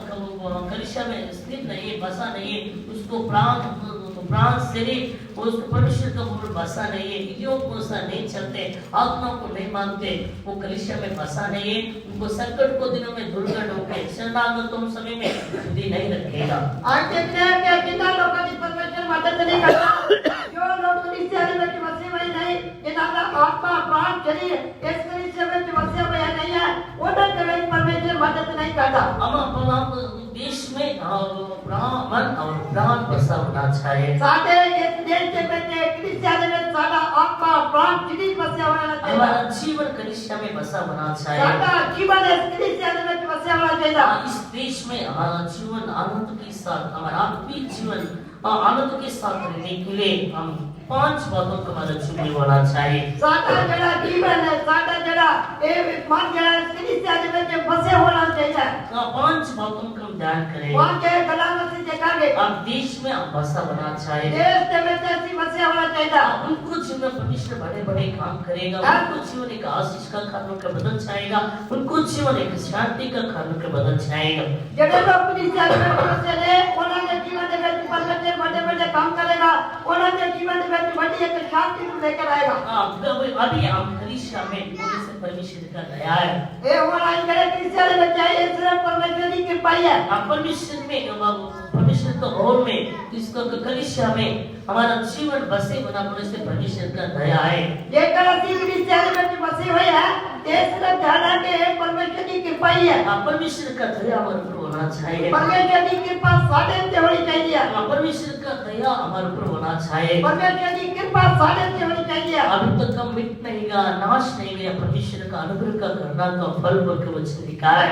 कलिशा में स्थित नहीं है, बसा नहीं है, उसको प्राण शरीर उसको परमेश्वर का मूल बसा नहीं है, विधियों को ऐसा नहीं चलते, आत्माओं को नहीं मानते, वो कलिशा में बसा नहीं है, उनको संकट को दिनों में दुर्गत होकर शरणागतों समय में शुद्धि नहीं रखेगा। आज देखते हैं कि कितना लोगों की परमेश्वर मदद नहीं करता जो लोग कलीसिया में वसे हुए नहीं जिनका आत्मा प्राण शरीर इस कलीसिया में वसे हुए नहीं है उन्हें कभी परमेश्वर मदद नहीं करता हम देश में मन और प्राण बसा होना चाहिए। साथे इस देश के बच्चे कलीसिया में सारा आत्मा प्राण शरीर वसे होना चाहिए हमारा जीवन कलिशा में बसा होना चाहिए। सारा जीवन इस कलीसिया में वसे होना चाहिए इस देश में हमारा जीवन आनंद के साथ, हमारा आत्मिक जीवन आनंद के साथ रहने के लिए हम 5 बातों का हमारा जीवन होना चाहिए। सारा जड़ा जीवन है सारा जड़ा ये मन जड़ा इस कलीसिया में वसे होना चाहिए 5 बातों का हम ध्यान करें। वहाँ के कलाम से देखागे अब देश में हम बसा बना चाहिए। देश के में ऐसी वसे होना चाहिए उनको जीवन में परमेश्वर बड़े बड़े काम करेगा, उनको जीवन एक आशीष का कारण का बदल जाएगा, उनको जीवन एक शांति का कारण का बदल जाएगा। जड़े लोग कलीसिया में वसे ले उन्होंने जीवन में परमेश्वर बड़े-बड़े काम करेगा उन्होंने जीवन में बड़ी एक शांति को लेकर आएगा अभी हम कलीसिया में होने से परमेश्वर का दया है। ये होना इनके कलीसिया में चाहिए सिर्फ परमेश्वर की कृपा ही है परमेश्वर में परमेश्वर का और में इसको कलीसिया में हमारा जीवन बसे बना होने से परमेश्वर का दया है। ये कलीसिया कलीसिया में बसे हुए है ये सिर्फ ध्यान के परमेश्वर की कृपा ही है परमेश्वर का दया हमारे ऊपर होना चाहिए। परमेश्वर की कृपा साढ़े से होनी चाहिए परमेश्वर का दया हमारे ऊपर होना चाहिए। परमेश्वर की कृपा साढ़े से होनी चाहिए अभी तक हम मिट नहीं गया, नाश नहीं गया, परमेश्वर का अनुग्रह का करना का फल बोल के वचन लिखा है।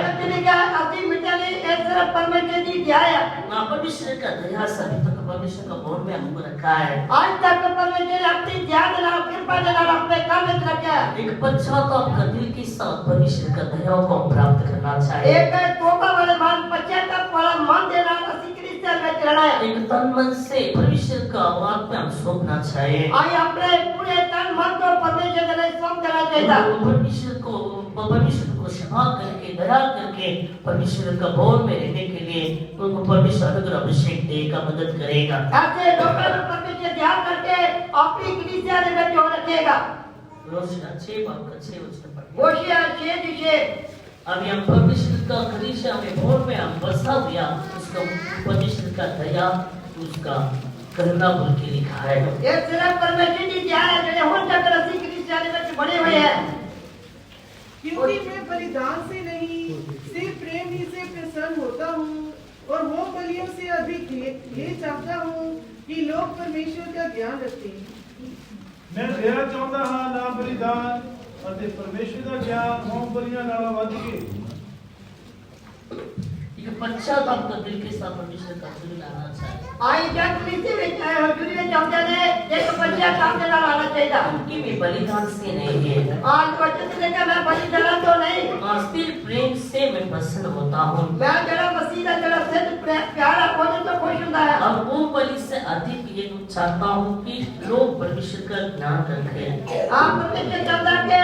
अति मिटाने ये सिर्फ परमेश्वर की दया है परमेश्वर का दया से अभी तक परमेश्वर का भोर में हमको रखा है। आज तक परमेश्वर ने अपनी दया देना कृपा देना अपने काम में रखा है एक पश्चाताप का दिल के साथ परमेश्वर का दया को प्राप्त करना चाहिए। एक तोबा वाले मन पश्चाताप वाला मन देना असली कलीसिया में रहना है एक तन मन से परमेश्वर का वाक्य हम सौंपना चाहिए। आई अपने पूरे तन मन को परमेश्वर के लिए सौंप देना चाहिए परमेश्वर को क्षमा करके दया करके परमेश्वर का भोर में रहने के लिए उनको परमेश्वर अनुग्रह अभिषेक देगा, मदद करेगा। ऐसे लोगों को परमेश्वर ध्यान करके अपनी कलीसिया में बैठे हो रखेगा रोशन 6 बात का 6 वचन पढ़िए। होशियार 6 जिसे अभी हम परमेश्वर का कलीसिया में भवन में हम बसा हुआ, उसका परमेश्वर का दया, उसका करुणा बोल के लिखा है। ये सिर्फ परमेश्वर की दया है जो हम तक रसी क्रिश्चियन में बने हुए हैं। क्योंकि मैं बलिदान से नहीं सिर्फ प्रेम ही से प्रसन्न होता हूँ और होम बलियों से अधिक ये चाहता हूँ कि लोग परमेश्वर का ज्ञान रखें। मैं दया चाहता हाँ ना बलिदान ਅਤੇ परमेश्वर का ज्ञान होम बलियां नालों वध के। एक पश्चाताप का दिल के साथ परमेश्वर का दिल लाना चाहिए। आई जब किसी में चाहे हजूरी में चाहते ने एक पश्चाताप के नाल आना चाहिए। क्योंकि मैं बलिदान से नहीं है, आज वचन से लेकर मैं बलिदान तो नहीं, सिर्फ प्रेम से मैं प्रसन्न होता हूँ। मैं जरा मसीह का जरा से प्यारा होने तो खुश होता है। और वो बलि से अधिक ये चाहता हूँ कि लोग परमेश्वर का ज्ञान रखें। आप परमेश्वर चाहता के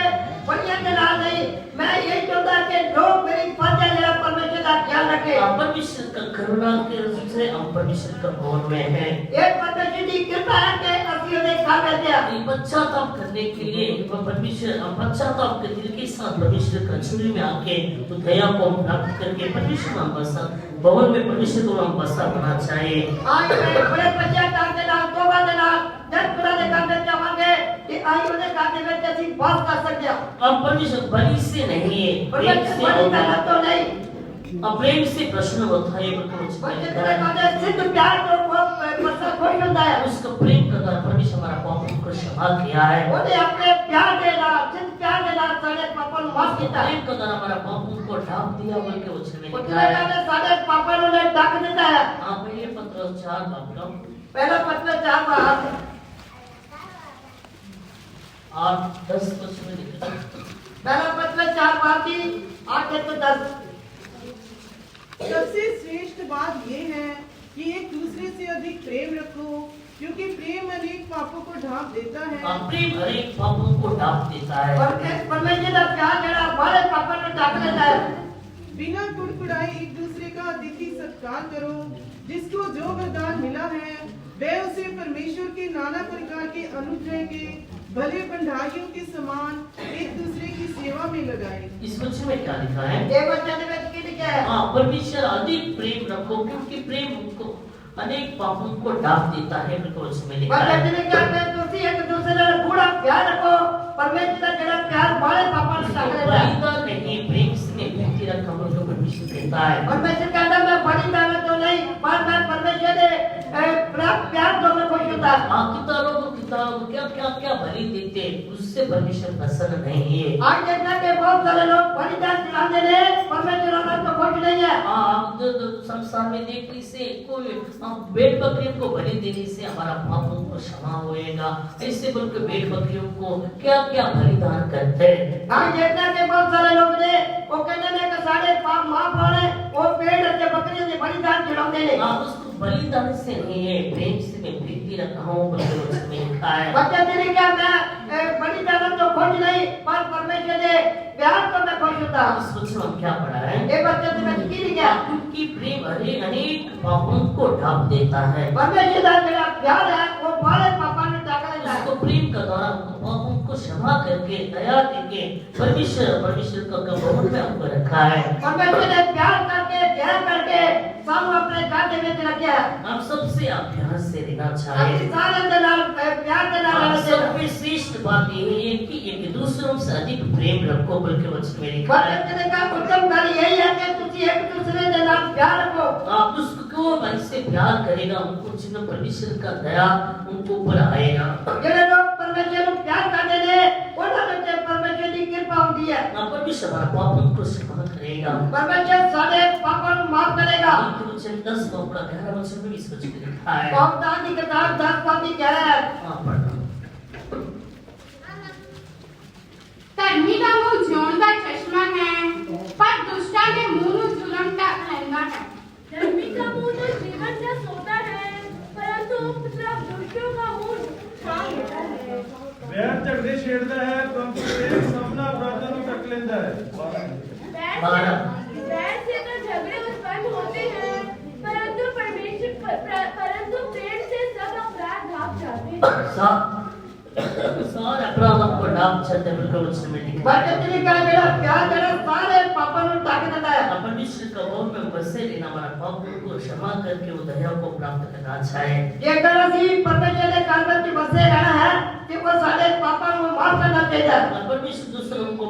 बलियां के नाल नहीं, मैं यही चाहता कि लोग मेरी फर्ज जरा परमेश्वर का ख्याल रखें। परमेश्वर का करुणा के रूप से हम परमेश्वर का भवन में हैं। एक परमेश्वर की कृपा है कि ਅਸੀਂ ਉਹਦੇ ਖਾਵੇ ਤੇ ਆ। पश्चाताप करने के लिए वह परमेश्वर पश्चाताप के दिल के साथ परमेश्वर का चुनी में आके तो दया को प्राप्त करके परमेश्वर हम बसा भवन में परमेश्वर को हम बसा बना चाहिए। आज मैं बड़े पश्चाताप के नाल तौबा के नाल जब खुदा दे काम में जावांगे कि आई ਉਹਦੇ काम में ਅਸੀਂ बात कर सकते हैं। अब परमेश्वर बलि से नहीं है, प्रेम से बलि होता का है। तो नहीं, अब प्रेम से प्रश्न होता है बच्चे तेरे काने सिद्ध प्यार तो वो परसा खोई होता है। उसका प्रेम का द्वारा परमेश्वर हमारा पापों को क्षमा किया है। ਉਹਨੇ ਆਪਣੇ प्यार ਦੇ ਨਾਲ सिद्ध प्यार ਦੇ ਨਾਲ ਸਾਡੇ ਪਾਪਾਂ ਨੂੰ ਮਾਫ ਕੀਤਾ ਹੈ। प्रेम का द्वारा हमारा पापों को ढांप दिया बोल के वचन में लिखा ਉਹਨੇ है। ਕਾने ਸਾਡੇ ਪਾਪਾਂ ਨੂੰ ਨੇ ਢੱਕ ਦਿੱਤਾ ਹੈ। आप पहले पत्र 4 बाप पहला पत्र 4 बात 8-10 वचन में लिखा है। पहला पत्र 4 बात की 8 से 10। सबसे श्रेष्ठ बात ये है कि एक दूसरे से अधिक प्रेम रखो, क्योंकि प्रेम अनेक पापों को ढांप देता है। प्रेम हर एक पापों को ढांप देता है। परमेश्वर का प्यार जरा हमारे पापों को ढक देता है। बिना कुड़कुड़ाई एक दूसरे का अतिथि सत्कार करो, जिसको जो वरदान मिला है वह उसे परमेश्वर के नाना प्रकार के अनुग्रह के भले भंडारियों के समान एक दूसरे की सेवा में लगाए। इस वचन में क्या लिखा है? ये वचन में क्या लिखा है? परमेश्वर अधिक प्रेम रखो, क्योंकि प्रेम उनको अनेक पापों को ढांप देता है। वचन में लिखा है। वचन में क्या है? तुसी एक दूसरे का पूरा प्यार रखो, परमेश्वर का जरा प्यार हमारे पापों को ढक देता है। बलिदान नहीं, प्रेम से प्रीति रखो बोल के परमेश्वर कहता है। परमेश्वर कहता है मैं बलिदान तो नहीं, पर मैं परमेश्वर ने प्यार तो मैं खुश होता है। कितना लोग क्या बलि देते हैं, उससे परमेश्वर प्रसन्न नहीं है। आज देखना कि बहुत सारे लोग बलिदान चढ़ाते हैं, परमेश्वर हमारे तो खुश नहीं है। आप संसार में देखने से कोई भेड़ बकरियों को बलि देने से हमारा पापों को क्षमा होएगा, ऐसे बोल के भेड़ बकरियों को क्या क्या बलिदान करते हैं। आज देखना कि बहुत सारे लोग ने वो कहते हैं कि सारे पाप माफ हो रहे, वो पेड़ के बकरियों के बलिदान चढ़ाते हैं। उसको बलिदान से नहीं है, प्रेम से मैं प्रीति रखा हूँ बोल के वचन में लिखा है। बच्चा तेरे क्या मैं बलिदान तो खुश नहीं, पर परमेश्वर ने प्यार तो मैं खुश होता हूँ। इस वचन में क्या पढ़ा है? ये बच्चा तुम्हें की लिखा? क्योंकि प्रेम अनेक पापों को ढांप देता है। परमेश्वर का मेरा प्यार है, वो बड़े पापों में ढक देता है। उसको प्रेम का द्वारा पापों को क्षमा करके दया देके परमेश्वर का भवन में हमको रखा है। परमेश्वर ने प्यार करके दया करके सब अपने कांटे में रखा है। आप सबसे अभ्यास से रहना चाहिए। अभी सारे दलाल प्यार के नाम से सबसे श्रेष्ठ बात यही है कि एक दूसरों से अधिक प्रेम रखो बोल के वचन में लिखा है। परमेश्वर का उत्तम कार्य यही है कि तुझे एक दूसरे के नाम प्यार रखो। आप उसको ऐसे प्यार करेगा, उनको जिन्हें परमेश्वर का दया उनको ऊपर आएगा। जो लोग परमेश्वर को प्यार करते हैं, उन्होंने परमेश्वर की कृपा होती है। परमेश्वर हमारा पापों को क्षमा करेगा। परमेश्वर सारे पापों को माफ करेगा। वचन 10 का 11 वचन में इस वचन में लिखा है। पापदान की किताब 10 पापी कह रहा है। ਧਰਮੀ ਦਾ ਮੂੰਹ ਜਿਉਣ ਦਾ ਚਸ਼ਮਾ ਹੈ, ਪਰ ਦੁਸ਼ਟਾਂ ਦੇ ਮੂੰਹ ਨੂੰ ਜ਼ੁਲਮ ਢੱਕ ਲੈਂਦਾ ਹੈ। धर्मी का मुंह तो जीवन का सोता है, परंतु उपद्रव दुष्टों का मुंह छान लेता है। ਵੈਰ ਝਗੜੇ ਛੇੜਦਾ ਹੈ, ਪਰੰਤु ਇਹ ਸਭਨਾ ਅਪਰਾਧਾਂ ਨੂੰ ਢੱਕ ਲੈਂਦਾ ਹੈ। बैर से तो झगड़े उत्पन्न होते हैं, परंतु परंतु प्रेम से सब अपराध ढांप जाते हैं। सारे अपराधों को ढांप जाते हैं। परमेश्वर का मेरा प्यार जरा सारे पापों पापों ਨੂੰ ਢੱਕ ਦਿੰਦਾ ਹੈ। परमेश्वर का भवन में बसे रहना, हमारा पापों को क्षमा करके वो दया को प्राप्त करना चाहे। ਜੇਕਰ ਅਸੀਂ ਪਰਮੇਸ਼ਰ ਦੇ ਘਰ ਵਿੱਚ ਵਸੇ ਰਹਿਣਾ ਹੈ ਤੇ ਉਹ ਸਾਡੇ ਪਾਪਾਂ ਨੂੰ ਮਾਫ ਕਰਨਾ ਚਾਹੀਦਾ ਹੈ। और परमेश्वर दूसरों को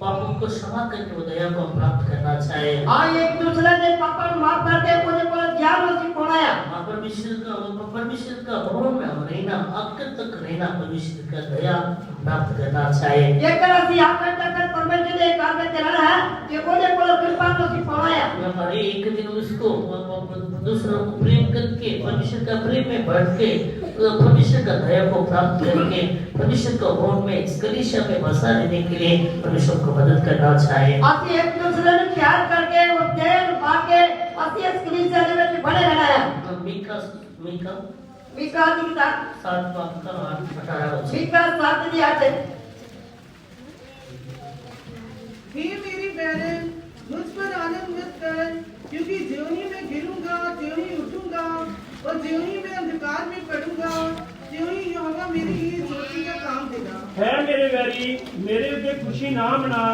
पापों को क्षमा करके वो दया को प्राप्त करना चाहे। ਹਾਂ ਇੱਕ ਦੂਸਰੇ ਦੇ ਪਾਪਾਂ ਨੂੰ ਮਾਫ ਕਰਕੇ ਉਹਦੇ ਕੋਲ ਗਿਆਨ ਅਸੀਂ ਪਾਉਣਾ ਹੈ। परमेश्वर का भवन में हम रहना, आखिर तक रहना, परमेश्वर का दया प्राप्त करना चाहे। ਜੇਕਰ ਅਸੀਂ ਆਖਰ ਤੱਕ ਪਰਮੇਸ਼ਰ ਦੇ ਘਰ ਵਿੱਚ ਰਹਿਣਾ ਹੈ ਤੇ ਉਹਦੇ ਕੋਲ ਕਿਰਪਾ ਨੂੰ ਅਸੀਂ ਪਾਉਣਾ ਹੈ। हर एक दिन उसको दूसरों को प्रेम करके, परमेश्वर का प्रेम में बढ़ के, परमेश्वर का दया को प्राप्त करके, परमेश्वर का भवन में इस कलीसिया में बसा रहने के लिए परमेश्वर को मदद करना चाहे। ਅਸੀਂ ਇੱਕ ਦੂਸਰੇ ਨੂੰ ਪਿਆਰ ਕਰਕੇ ਉਹ ਦੇਣ ਪਾ ਕੇ ਅਸੀਂ ਇਸ ਕਲੀਸਿਆ ਦੇ ਵਿੱਚ ਬਣੇ ਰਹਿਣਾ ਹੈ। मीका ਮੀਕਾ ਦੀ ਕਿਤਾਬ 7:18 ਮੀਕਾ 7:8 हे मेरी बहन, मुझ पर आनंद मत कर, क्योंकि ज्यों ही मैं गिरूंगा त्यों ही उठूंगा, और ज्यों ही मैं अंधकार में पड़ूंगा त्यों ही यहोवा मेरे लिए ज्योति का काम देगा। है मेरे वैरी, मेरे उत्ते खुशी ना मना,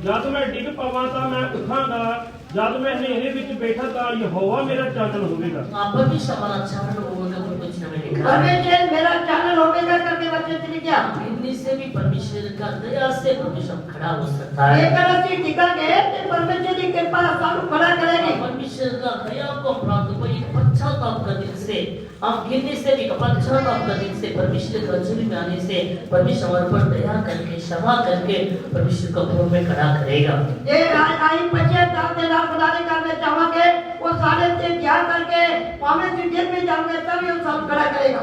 जद मैं डिग पवां तां मैं उठांगा, जद मैं हनेरे विच बैठा तां यहोवा मेरा चानन होवेगा। परमेश्वर हमारा चानन होगा, कुछ नहीं लिखा है। परमेश्वर मेरा चानन होगा करके वचन चली गया। इनमें से भी परमेश्वर का दया से परमेश्वर खड़ा हो सकता है। जेकर ਅਸੀਂ ਟਿਕਾਂਗੇ ਤੇ परमेश्वर ਦੀ ਕਿਰਪा ਸਾਨੂੰ खड़ा करेगी। परमेश्वर का दया को प्राप्त कोई पश्चाताप का दिन से, हम गिरने से भी पश्चाताप का दिन से, परमेश्वर के हजूरी में आने से परमेश्वर हमारे पर दया करके, क्षमा करके परमेश्वर का भवन में खड़ा करेगा। ਜੇ ਆਈ ਪਛਤਾਪ ਦੇ ਨਾਲ ਖੁਦਾਰੇ ਕਰਨੇ ਚਾਹਾਂਗੇ ਉਹ ਸਾਡੇ ਤੇ ਧਿਆਨ ਕਰਕੇ ਭਾਵੇਂ ਅਸੀਂ ਦਿਲ ਵਿੱਚ ਜਾਵਾਂਗੇ तब भी वो सब खड़ा करेगा।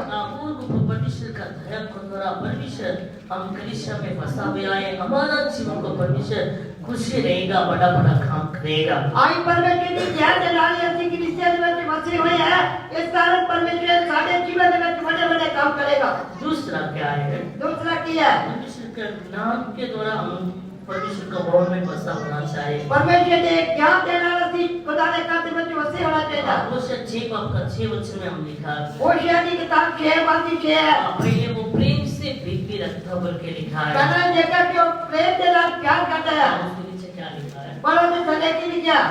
परमेश्वर का दया को द्वारा परमेश्वर हम कलीसिया में फंसा हुआ है, हमारा जीवन को परमेश्वर खुशी रहेगा, बड़ा बड़ा काम करेगा। आई परमेश्वर की ध्यान ਦੇ ਨਾਲ ਹੀ ਅਸੀਂ ਕਲੀਸਿया ਦੇ ਵਿੱਚ ਵਸੇ ਹੋਏ ਹੈ, ਇਸ ਕਾਰਨ परमेश्वर ਸਾਡੇ ਜੀਵਨ ਦੇ ਵਿੱਚ बड़े बड़े काम करेगा। दूसरा क्या है? दूसरा क्या है? परमेश्वर के नाम के द्वारा हम परमेश्वर का भवन में बसा होना चाहिए। परमेश्वर ने ज्ञान ਦੇ ਨਾਲ ਅਸੀਂ खुदा ਦੇ ਘਰ ਦੇ ਵਿੱਚ ਵਸੇ ਹੋਣਾ ਚਾਹੀਦਾ। होशे 6:6 में हम लिखा है। होशिया की किताब 6:6 है। पहले वो प्रेम से प्रीति रखता बोल के लिखा है। कहना जेकर जो प्रेम के साथ प्यार करता है, उसके नीचे क्या लिखा है? पर उसने थले की लिखा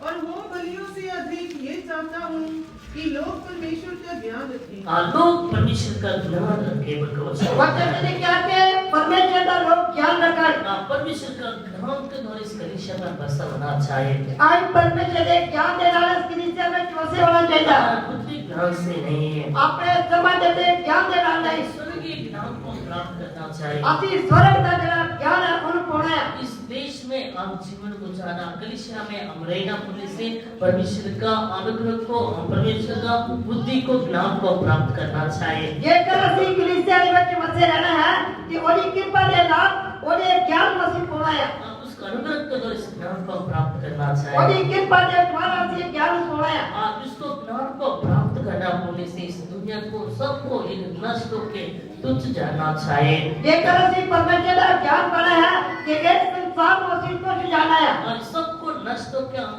और वो बलियों से अधिक ये चाहता हूँ कि लोग परमेश्वर का ज्ञान रखें। लोग परमेश्वर का ज्ञान रखे बोल के वचन ने क्या के परमेश्वर का लोग ज्ञान रखें। परमेश्वर का ज्ञान के द्वारा इस कलीसिया में बसा होना चाहिए। आज परमेश्वर ने ज्ञान दे रहा है, इस कलीसिया में वसे होना चाहिए। बुद्धि ज्ञान से नहीं है, अपने समझ से ज्ञान दे रहा नहीं, स्वर्गीय ज्ञान को प्राप्त करना चाहिए। अति स्वर्ग का जरा ज्ञान है उनको है। इस देश में हम जीवन गुजारना, कलीसिया में हम रहना बोलने से परमेश्वर का अनुग्रह को, परमेश्वर का बुद्धि को, ज्ञान को प्राप्त करना चाहिए। ये कर ਅਸੀਂ कलीसिया ਦੇ ਵਿੱਚ ਵਸੇ ਰਹਿਣਾ ਹੈ कि ਉਹਦੀ ਕਿਰਪਾ ਦੇ ਨਾਲ ਉਹਦੇ ਗਿਆਨ ਅਸੀਂ ਪਾਉਣਾ ਹੈ। उसका अनुग्रह के द्वारा इस ज्ञान को प्राप्त करना चाहिए। ਉਹਦੀ ਕਿਰਪਾ ਦੇ ਦੁਆਰਾ ਅਸੀਂ ਗਿਆਨ ਪਾਉਣਾ ਹੈ। आप इसको ज्ञान को प्राप्त करना बोलने से इस दुनिया को, सबको इन नष्ट के तुच्छ जानना चाहिए। जेकर ਅਸੀਂ परमेश्वर ਦਾ ਗਿਆਨ पाना है कि इस संसार को ਅਸੀਂ तुच्छ जाना है। और सबको नष्ट के हम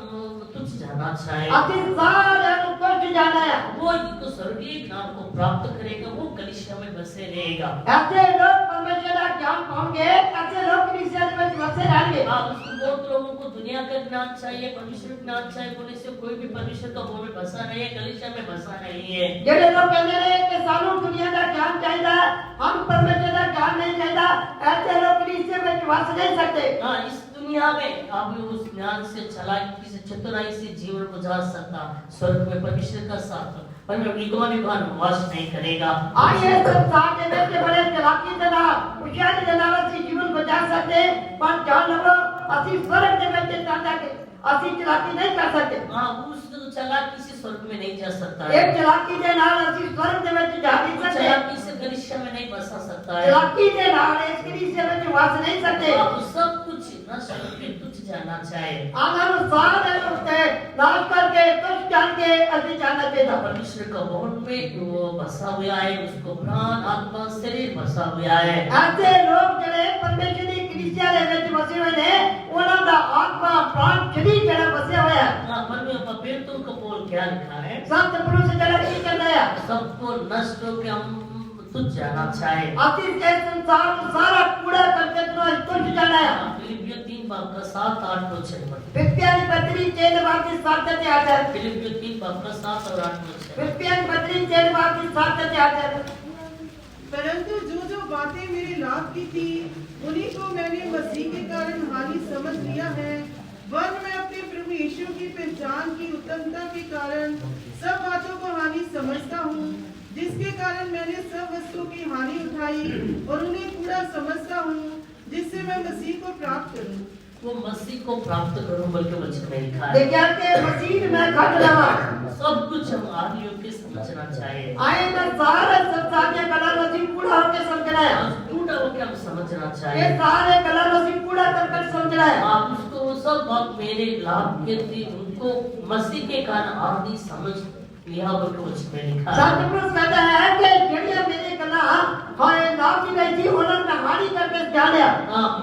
तुच्छ जानना चाहिए। ਅਸੀਂ ਸਾਰਿਆਂ ਨੂੰ तुच्छ जाना है। वो इनको स्वर्गीय ज्ञान को प्राप्त करेगा, वो कलीसिया में बसे रहेगा। ऐसे लोग परमेश्वर का ज्ञान पाएंगे, ऐसे लोग कलीसिया में बसे रहेंगे। उसको बहुत लोगों को दुनिया का ज्ञान चाहिए, परमेश्वर का ज्ञान चाहिए बोलने से कोई भी परमेश्वर का भवन में बसा नहीं है, कलीसिया में बसा नहीं है। ਜਿਹੜੇ ਲੋਕ ਕਹਿੰਦੇ ਨੇ ਕਿ ਸਾਨੂੰ ਦੁਨੀਆ ਦਾ ਗਿਆਨ ਚਾਹੀਦਾ, हम परमेश्वर का ज्ञान नहीं चाहता, ऐसे लोग कलीसिया में वस नहीं सकते। हाँ, इस दुनिया में आप उस ज्ञान से, चालाकी से, चतुराई से जीवन गुजार सकता, स्वर्ग में परमेश्वर का साथ विद्वान वास नहीं करेगा। आइए संसार के ਵਿੱਚ बड़े चालाकी ਦੇ ਨਾਲ, ਹੁਸ਼ਿਆਰੀ ਦੇ ਨਾਲ ਅਸੀਂ ਜੀਵਨ ਗੁਜ਼ਾਰ ਸਕਦੇ, पर जान लो ਅਸੀਂ स्वर्ग ਦੇ ਵਿੱਚ ਜਾ ਕੇ ਅਸੀਂ चालाकी नहीं कर सकते। हाँ, उस चालाकी से स्वर्ग में नहीं जा सकता है। एक चालाकी ਦੇ ਨਾਲ ਅਸੀਂ स्वर्ग ਦੇ ਵਿੱਚ ਜਾ ਨਹੀਂ ਸਕਦੇ। चालाकी से कलीसिया में नहीं बसा सकता है। चालाकी ਦੇ ਨਾਲ ਇਸ कलीसिया ਵਿੱਚ वस नहीं सकते। आप सब कुछ नष्ट करके तुच्छ जानना चाहिए। आनंद सारे होते नाश करके तुच्छ जान के ਅਸੀਂ जाना चाहिए। परमेश्वर का भवन में जो बसा हुआ है, उसको प्राण, आत्मा, शरीर बसा हुआ है। ऐसे लोग ਜਿਹੜੇ परमेश्वर ਦੀ कलीसिया ਦੇ ਵਿੱਚ ਵਸੇ ਹੋਏ ਨੇ, ਉਹਨਾਂ ਦਾ ਆਤਮਾ, प्राण, शरीर ਜਿਹੜਾ ਵਸਿਆ होया है। हाँ, परमेश्वर पेट्रोल का पोल क्या लिखा है? संत पुरुष ਜਿਹੜਾ ਕੀ ਕਹਿੰਦਾ ਹੈ? सबको नष्ट होके हम तुझ जाना चाहे। आशीष के संसार को सारा कूड़ा करके तुम्हें तुझ जाना है। फिलिपियो 3:7-8 वचन पढ़ते। फिलिपियन पत्री 3:7-8 फिलिपियो 3:7 और 8 वचन। फिलिपियन पत्री 3:7-8 परंतु जो जो बातें मेरे लाभ की थी उन्हीं को मैंने मसीह के कारण हानि समझ लिया है। वन मैं अपने प्रभु यीशु की पहचान की उत्तमता के कारण सब बातों को हानि समझता हूँ, जिसके कारण मैंने सब वस्तुओं की हानि उठाई और उन्हें कूड़ा समझता हूँ, जिससे मैं मसीह को प्राप्त करूँ। वो मसीह को प्राप्त करूं बल्कि वचन में लिखा है। देखिए के मसीह में घट लगा सब कुछ हम आदियों के समझना चाहिए। आए ना सारे संसार के कला मसीह पूरा होके समझना है। आज टूटा होकर हम समझना ये चाहिए। सारे कला मसीह पूरा कर समझना है। आप उसको वो सब बात मेरे लाभ के थी उनको मसीह के कारण आदि समझ लिया बल्कि वचन में लिखा है। सतपुरुष कहता है कि जड़िया मेरे कला हाय नाम की नहीं थी उन्होंने हानि करके जाने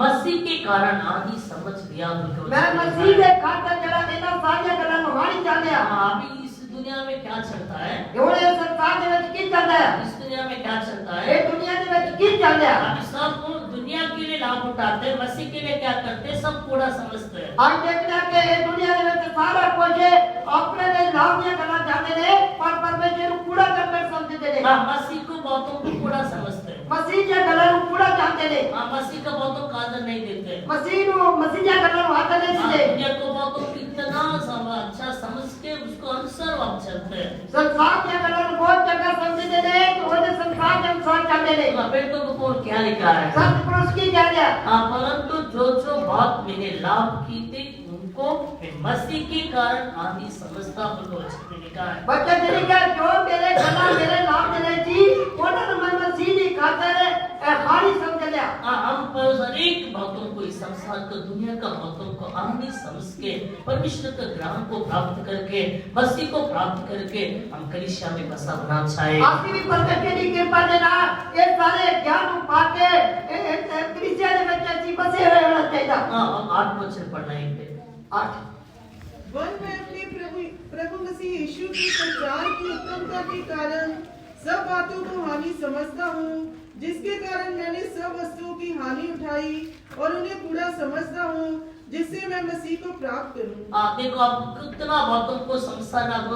मसीह के कारण आदि समझ लिया बल्कि वचन मैं में मसीह लिखा के है। खातर जरा देना सारे कला हानि जाने अभी इस दुनिया में क्या चलता है? जोड़े संसार के ਵਿੱਚ ਕੀ ਚੱਲਦਾ ਹੈ इस दुनिया में क्या चलता है? ਇਹ ਦੁਨੀਆ ਦੇ ਵਿੱਚ ਕੀ ਚੱਲਦਾ ਹੈ अभी सब दुनिया के लिए लाभ उठाते हैं, मसीह के लिए क्या करते हैं? सब कूड़ा समझते हैं। आज देखना कि ਇਹ ਦੁਨੀਆ ਦੇ ਵਿੱਚ ਸਾਰਾ ਕੁਝ ਆਪਣੇ ਦੇ ਲਾਭ ਦੀਆਂ ਗੱਲਾਂ ਜਾਂਦੇ ਨੇ ਪਰ ਪਰਮੇਸ਼ਰ ਨੂੰ ਕੂੜਾ ਕਰਕੇ ਸਮਝਦੇ ਨੇ मसीह को बहुतों को कूड़ा समझते हैं। ਮਸੀਹ ਦੀਆਂ ਗੱਲਾਂ ਨੂੰ ਕੂੜਾ ਜਾਂਦੇ ਨੇ मसीह का बहुतों का आदर नहीं देते। ਮਸੀਹ ਦੀਆਂ ਗੱਲਾਂ ਨੂੰ ਆਦਰ ਨਹੀਂ ਦਿੰਦੇ दुनिया को बहुतों को इतना अच्छा समझ के उसको अनुसार आप चलते हैं। संसार ਦੀਆਂ ਗੱਲਾਂ ਨੂੰ ਬਹੁਤ ਚੰਗਾ समझते ਨੇ ਕਿ ਉਹਦੇ संसार के अनुसार ਚੱਲਦੇ ਨੇ बेटों को कौन क्या लिखा है? सतपुरुष की क्या है परंतु जो जो बात मैंने लाभ की थी उनको मैं मसीह के कारण आदि समझता हूँ वचन में लिखा है। बच्चा तेरी क्या जो मेरे गला मेरे लाभ देने थी उन्होंने मैं मसीह की खातिर हानि समझ लिया हम पर अनेक बातों को इस संसार को दुनिया का बातों को आनी समझ के परमेश्वर का ज्ञान को प्राप्त करके मसीह को प्राप्त करके हम कलीसिया में बसा होना चाहिए। आपकी भी परमेश्वर की कृपा के नाल ये सारे ज्ञान को पाके कलीसिया में बच्चे जी बसे हुए होना चाहिए। हम 8 वचन पढ़ना है। 8 वन मैं अपने प्रभु मसीह यीशु की पहचान की उत्तमता के कारण सब बातों को हानि समझता हूँ, जिसके कारण मैंने सब वस्तुओं की हानि उठाई और उन्हें कूड़ा समझता हूँ, जिससे मैं मसीह को प्राप्त करूं। देखो आप कितना बातों को संसार आप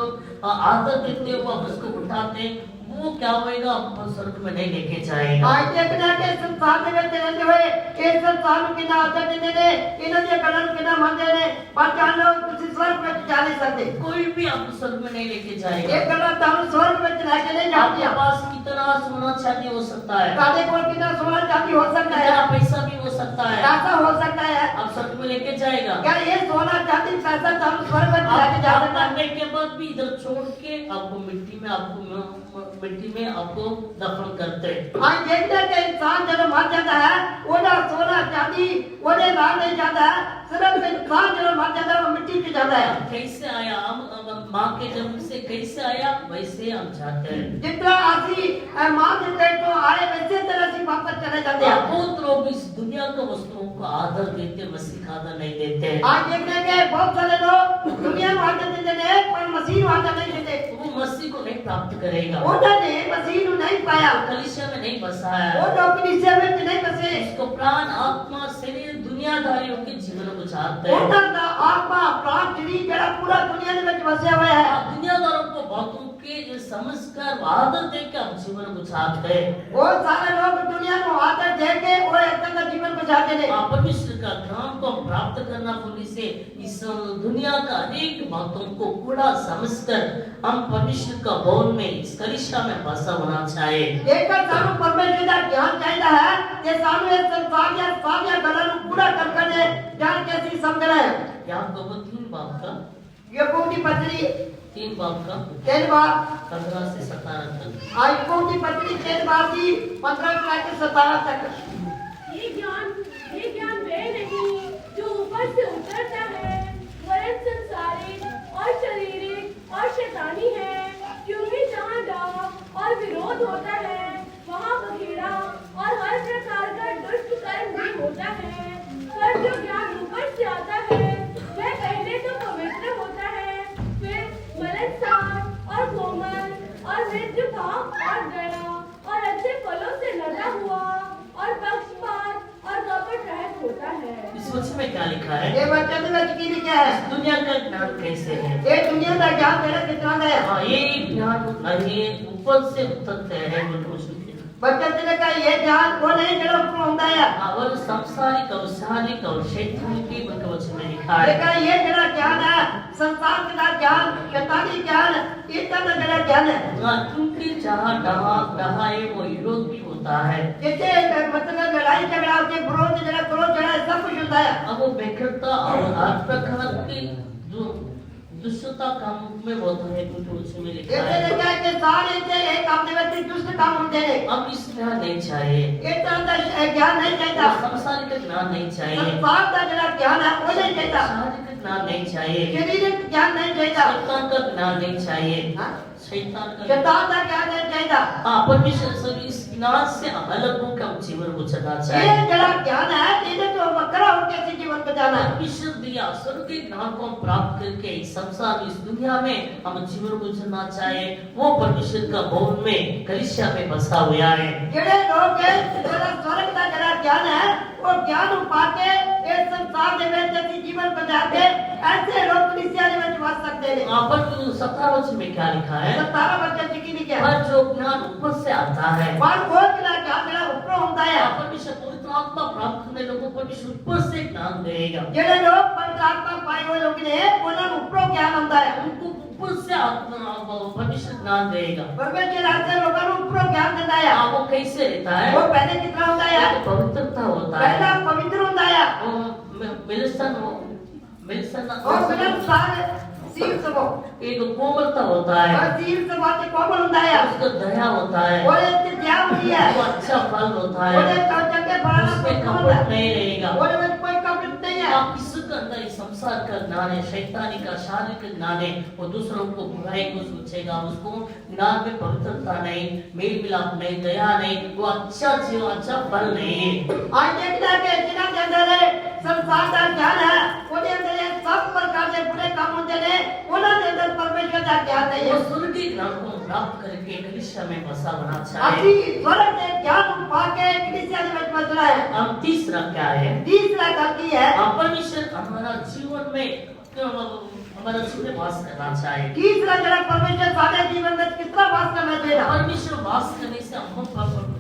आदत देते हो आप उसको उठाते वो क्या होएगा आपको स्वर्ग में नहीं लेके जाएगा। आज देखना के संसार में रहते हुए के संसार को कितना आदर देने ने इन्होंने कलर कितना मानते ने पहचान लो किसी स्वर्ग में जा नहीं सकते कोई भी आपको स्वर्ग में नहीं लेके जाएगा। एक गलत हम स्वर्ग में लेके नहीं जाते आपके पास कितना सोना चांदी हो सकता है, ताले को कितना सोना चांदी हो सकता है, कितना पैसा भी हो सकता है, पैसा हो सकता है, आप स्वर्ग में लेके जाएगा क्या ये सोना चांदी पैसा हम स्वर्ग में लेके जा सकते हैं? करने के बाद भी इधर छोड़ के आपको मिट्टी में आपको दफन करते हैं। आज देखते हैं कि इंसान जब मर जाता है वो ना सोना चांदी वो लाल नहीं जाता है, सिर्फ इंसान जब मर जाता है वो मिट्टी पे जाता है। कैसे आया हम माँ के जन्म से कैसे आया वैसे हम जाते हैं। जितना आसी माँ के पेट तो आए वैसे तरह से वापस चले जाते हैं। बहुत लोग इस दुनिया के वस्तुओं को आदर देते मसीह का आदर नहीं देते। आज देखने के बहुत सारे लोग दुनिया को आदर देते हैं पर मसीह को आदर नहीं देते। वो मसीह को नहीं प्राप्त करेगा, उन्होंने मसीह को नहीं पाया, कलीसिया में नहीं बसा है, वो लोग कलीसिया में नहीं बसे, उसको प्राण आत्मा शरीर दुनियादारियों के जीवन को चाहते हैं। उन्होंने आत्मा प्राण शरीर जरा पूरा दुनिया में बसे हुए हैं। दुनियादारों को बातों के समझकर आदर देकर हम जीवन को चाहते हैं। वो सारे लोग दुनिया को आदर देके वो एक का जीवन को चाहते हैं। परमेश्वर का ज्ञान को प्राप्त करना बोली से इस दुनिया का अनेक बातों को पूरा समझकर हम परमेश्वर का भवन में इस कलीसिया में बसा होना चाहिए। एक सानू परमेश्वर का ज्ञान चाहिए है ये सानू एक संसार या सारिया गलन पूरा कर जान कैसी समझना है। याकूब 3 बाब का याकूब की पत्री 3 बाब का 3 बाब 15 से 17 तक। याकूब की पत्री 3 बाब की 15 से 17 तक। ये ज्ञान वे नहीं जो ऊपर से उतरता है, वरन संसारिक और शारीरिक और शैतानी है, क्योंकि जहाँ डाह और विरोध होता है वहाँ बखेड़ा और हर प्रकार का दुष्ट कर्म भी होता है। पर जो ज्ञान ऊपर से आता है वह पहले तो पवित्र होता है, फिर मिलनसार और कोमल और मृदु भाव और दया और अच्छे लिखा है? ये वचन में की लिखा है? इस दुनिया का ज्ञान कैसे है? ये दुनिया का ज्ञान तेरा कितना है? हाँ, ये ज्ञान नहीं ऊपर से उतरते हैं बिल्कुल। वचन का ये ज्ञान वो नहीं जो ऊपर होता है। और सांसारिक और शारीरिक और शैतानिक की वचन में लिखा है। लेकिन ये जरा ज्ञान है संसार का ज्ञान, शैतानी ज्ञान, इतना जरा ज्ञान है। क्योंकि जहाँ डहा है वो विरोध भी होता है। जैसे मतलब लड़ाई झगड़ा होते, विरोध जरा क्रोध जरा सब कुछ होता है। अब वो बेखरता और हर प्रकार की जो दुष्टता काम में होता है क्योंकि उसमें लिखा ऐसे है। लिखा है कि सारे से एक काम में व्यक्ति दुष्ट काम होते हैं। अब इस ज्ञान नहीं चाहिए, ये तरह का ज्ञान नहीं चाहिए। संसारिक ज्ञान नहीं चाहिए, संसार का जरा ज्ञान है वो नहीं चाहिए। शारीरिक ज्ञान नहीं चाहिए, शारीरिक ज्ञान नहीं चाहिए। शैतान का ज्ञान नहीं चाहिए, हाँ? शैतान का ज्ञान नहीं चाहिए। परमेश्वर से इस ज्ञान से अलग होकर जीवन को चलना ये चाहिए। जरा ज्ञान है, इन्हें तो बकरा होकर इसी जीवन को जाना है। परमेश्वर दिया स्वर्ग के ज्ञान को हम प्राप्त करके इस संसार इस दुनिया में हम जीवन को चलना चाहिए। वो परमेश्वर का भवन में कलीसिया में बसा हुआ है। जेड़े लोग जरा स्वर्ग का जरा ज्ञान है वो ज्ञान पाके इस संसार में जैसे जीवन को जाके ऐसे लोग कलीसिया में बस सकते हैं। पर 17 वचन में क्या लिखा है? 17 वचन की लिखा है। पर जो ज्ञान ऊपर से आता है, पर वो ज्ञान जरा ऊपर होता है। परमेश्वर पवित्र आत्मा प्राप्त करने लोगों को परमेश्वर ऊपर से ज्ञान देगा। जेड़े लोग पवित्र आत्मा पाए हुए लोग ने उन्हें ऊपर ज्ञान होता है। उनको ऊपर से परमेश्वर ज्ञान देगा। परमेश्वर ऐसे लोगों को ऊपर ज्ञान देता है। वो कैसे रहता है? वो पहले कितना होता है? पवित्रता होता है। पहला पवित्र होता है। और मिलनसार सील सबो एक कोमलता होता है, और सील सबाते कोमल होता है। उसका दया होता है, और एक त्याग होती है। वो अच्छा फल होता और है, एक चंगे फल उसमें कपट नहीं रहेगा। और में कोई कपट नहीं है। आप किसके अंदर इस संसार का ज्ञान है, शैतानी का शारीरिक ज्ञान है, वो दूसरों को बुराई को सोचेगा, उसको ज्ञान में पवित्रता नहीं, मेल मिलाप नहीं, दया नहीं, वो अच्छा जीवन अच्छा फल नहीं है। आज देखना के जिना के अंदर है संसार का ज्ञान है, उनके अंदर ये सब प्रकार के बुरे काम होते हैं, उनके अंदर परमेश्वर का ज्ञान नहीं वो है। स्वर्गीय ज्ञान को प्राप्त करके कलीसिया में बसा होना चाहिए। अभी स्वर्ग से ज्ञान पाके कलीसिया में बसना है। अब तीसरा क्या है? तीसरा गलती है परमेश्वर हमारा जीवन में हमारा जीवन वास करना चाहिए। तीसरा जरा परमेश्वर सारे जीवन में कितना वास करना चाहिए। परमेश्वर वास करने से हम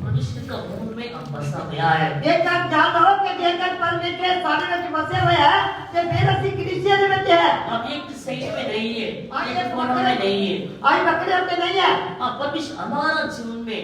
परमेश्वर का भवन में हम बसा हुआ है। देखकर जानो कि देखकर परमेश्वर सारे में बसे हुए हैं, ये बेरसी कलीसिया में बचे हैं। अब एक सही में नहीं है, आज एक कोना में नहीं है। आज बकरे होते नहीं है। परमेश्वर हमारा जीवन में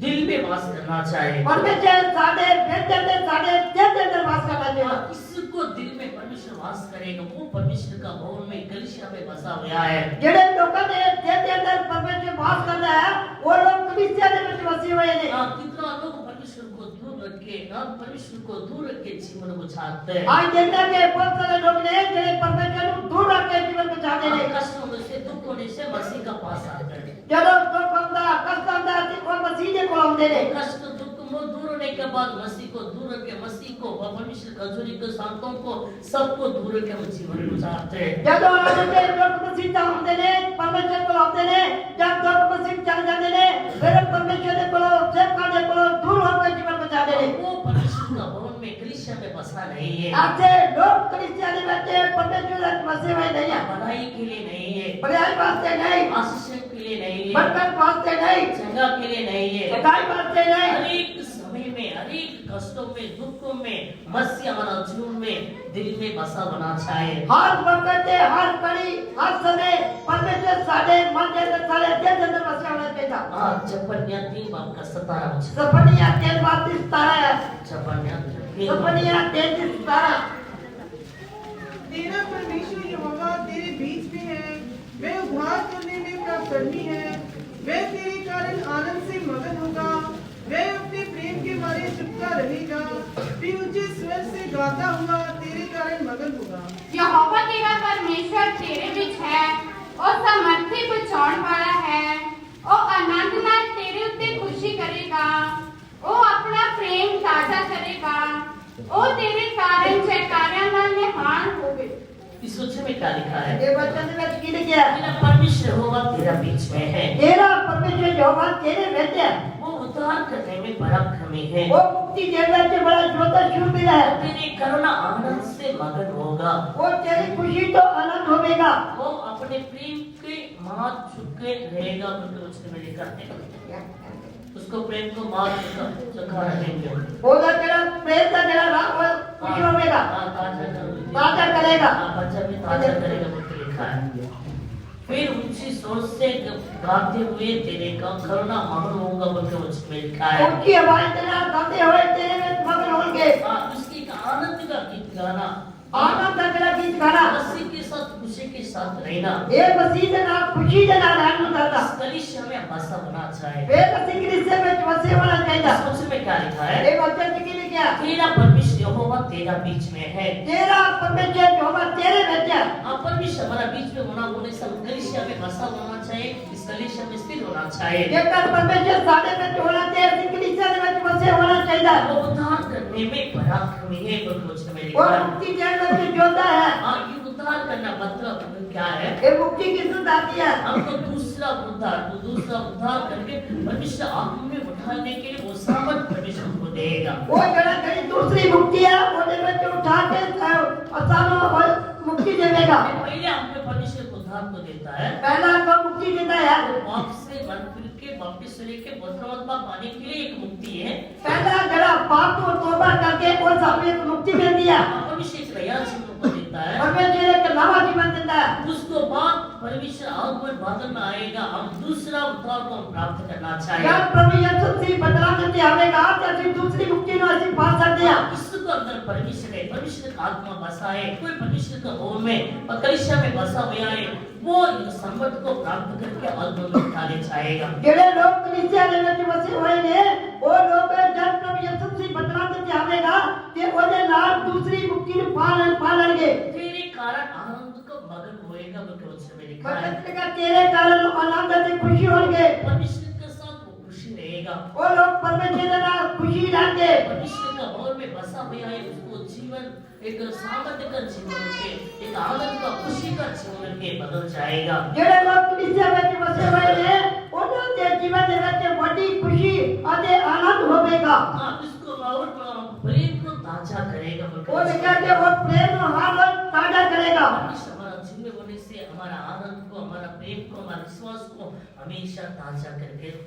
दिल में वास करना चाहिए। परमेश्वर सारे अंदर वास करना चाहिए। किसको दिल में परमेश्वर वास करेगा वो परमेश्वर का भवन में कलीसिया में बसा हुआ है। जेड़े लोगों ने दिल के अंदर परमेश्वर वास करना है वो लोग कलीसिया में बसे हुए हैं। कितना लोग परमेश्वर को दूर रख के परमेश्वर को दूर रख के जीवन को चाहते हैं। आज देखना के बहुत सारे लोग ने जेड़े परमेश्वर को दूर रख के जीवन को चाहते हैं। कष्ट होने से दुख होने से मसीह का पास आते हैं। चलो दुख होता कष्ट होता वो मसीह को हम दे दे। कष्ट दुख दूर होने के बाद मसीह को दूर रख के मसीह को परमेश्वर खजूरी को संतों को सबको दूर रख के हम जीवन गुजारते हैं। जब उन्होंने दुख मसीह हम दे दे परमेश्वर को हम दे दे। जब दुख मसीह चल जाते ने फिर परमेश्वर को सेव करने को दूर होकर जीवन को चाहते हैं। वो परमेश्वर का भवन में कलीसिया में बसा नहीं है। आपसे लोग कलीसिया में बैठे परमेश्वर के बसे हुए नहीं है। भलाई के लिए नहीं है, भलाई वास्ते नहीं, आशीष के लिए नहीं है, बरकत वास्ते नहीं, जगह के लिए नहीं है, सगाई वास्ते नहीं। हर एक समय में हर एक कष्टों में दुखों में मसीह हमारा जीवन में दिल में बसा होना चाहिए। हर वक्त हर कड़ी हर समय परमेश्वर सारे मन के अंदर सारे दिल के अंदर बसा होना चाहिए। चपनिया 3 बाप का 17 वचन। सपनिया 3 बाप 17 है। चपनिया सपनिया 3 17। तेरा परमेश्वर यहोवा तेरे बीच में है, वह उद्धार करने में प्रसन्न है, वह तेरे कारण आनंद से मगन होगा, वह अपने प्रेम के मारे चुपता रहेगा, फिर ऊंचे स्वर से गाता हुआ तेरे कारण मगन होगा। यहोवा तेरा परमेश्वर तेरे बीच है, और सामर्थी बचाने वाला है, और आनंद नाल तेरे उत्ते खुशी करेगा, वो अपना प्रेम ताजा करेगा, ओ तेरे कारण जयकारा नाल निहाल होवे। इस वचन में क्या लिखा है? ये वचन में की लिखा है तेरा परमेश्वर होगा तेरा बीच में है। तेरा परमेश्वर यहोवा तेरे बीच है। वो उद्धार करने में पराक्रमी है। वो मुक्ति देने से बड़ा जोता शूरवीर है। तेरी करुणा आनंद से मगन होगा। वो तेरी खुशी तो आनंद होगा। वो अपने प्रेम के मार चुके रहेगा, क्योंकि उसने में लिखा है उसको प्रेम को मार चुका रहेंगे। होगा तेरा प्रेम का तेरा राम खुशी होगा, ताजा करेगा। बच्चा भी ताजा करेगा बोल के लिखा है। फिर ऊंची सोच से गाते हुए तेरे का करुणा मगन होगा बोल के उसमें लिखा है। ऊंची आवाज तेरा गाते हुए तेरे में मगन होंगे। उसकी एक आनंद का गीत गाना, आनंद का तेरा गीत गाना, मसीह के साथ खुशी के साथ रहना। ये मसीह देना खुशी देना रहना दादा। इस कलिसिया में बसा होना चाहिए। वे मसीह कलीसिया में बसे होना चाहिए। सोच में क्या लिखा है? ये वचन की क्या? तेरा परमेश्वर यहोवा तेरा बीच में है। तेरा परमेश्वर यहोवा तेरे में है। परमेश्वर हमारा बीच में होना बोले सब कलिसिया में बसा होना चाहिए, इस कलिसिया में स्थिर होना चाहिए। ये कर परमेश्वर सारे में होना चाहिए, इस कलीसिया में बसे होना चाहिए। वो उद्धार करने में पराक्रमी है बोल के उसने में वो लिखा है। मुक्ति देने में जोता है। ये उद्धार करना मतलब क्या है? ये मुक्ति की सुध आती है। हमको दूसरा उद्धार करके परमेश्वर आत्मा में उठाने के लिए वो सामर्थ परमेश्वर को देगा। वो जरा कहीं दूसरी मुक्ति है, वो जब उठा के आसानों मुक्ति देगा। पहले हमको परमेश्वर को उद्धार को देता है। पहला तो मुक्ति देता है। पाप से मन फिर के वापस लेके पवित्रता पाने के लिए एक मुक्ति है। पहला जरा पाप को तौबा करके वो सब एक मुक्ति मिलती है। परमेश्वर एक नया जीवन को देता है। परमेश्वर एक नवा जीवन देता है। उसको बाद परमेश्वर आगमन बादल में आएगा, हम दूसरा उद्धार को प्राप्त करना चाहिए। यार प्रभु यीशु से बदला देते आवेगा, जैसे दूसरी मुक्ति न ऐसी पा सकते हैं। इसको अंदर परमेश्वर है, परमेश्वर का आत्मा बसा है, कोई परमेश्वर का ओर में कलीसिया में बसा हुआ है, वो संबंध को प्राप्त करके आत्मा में उठाने चाहेगा। जेड़े लोग कलीसिया में बसे हुए हैं, वो लोग जब प्रभु यीशु से बदला देते आवेगा, ते ओदे नाल दूसरी मुक्ति ने पालेंगे। तेरे कारण आनंद को मगन होएगा, बोल के लिखा है। मतलब का तेरे कारण आनंद से खुशी होंगे। परमेश्वर के साथ वो खुशी रहेगा। वो लोग परमेश्वर के साथ खुशी रहेंगे। परमेश्वर का भवन में बसा हुआ है, उसको जीवन एक सामर्थ्य का जीवन के, एक आनंद का खुशी का जीवन के बदल जाएगा। जेड़े लोग कलीसिया में बसे हुए हैं, उनके जीवन में बड़ी खुशी और आनंद होगा। आप इसको और प्रेम को ताजा करेगा। वो कहते हैं वो प्रेम हमारा ताजा करेगा। परमेश्वर हमारा जीवन होने से हमारा आनंद को, हमारा प्रेम को, हमारा विश्वास को हमेशा ताजा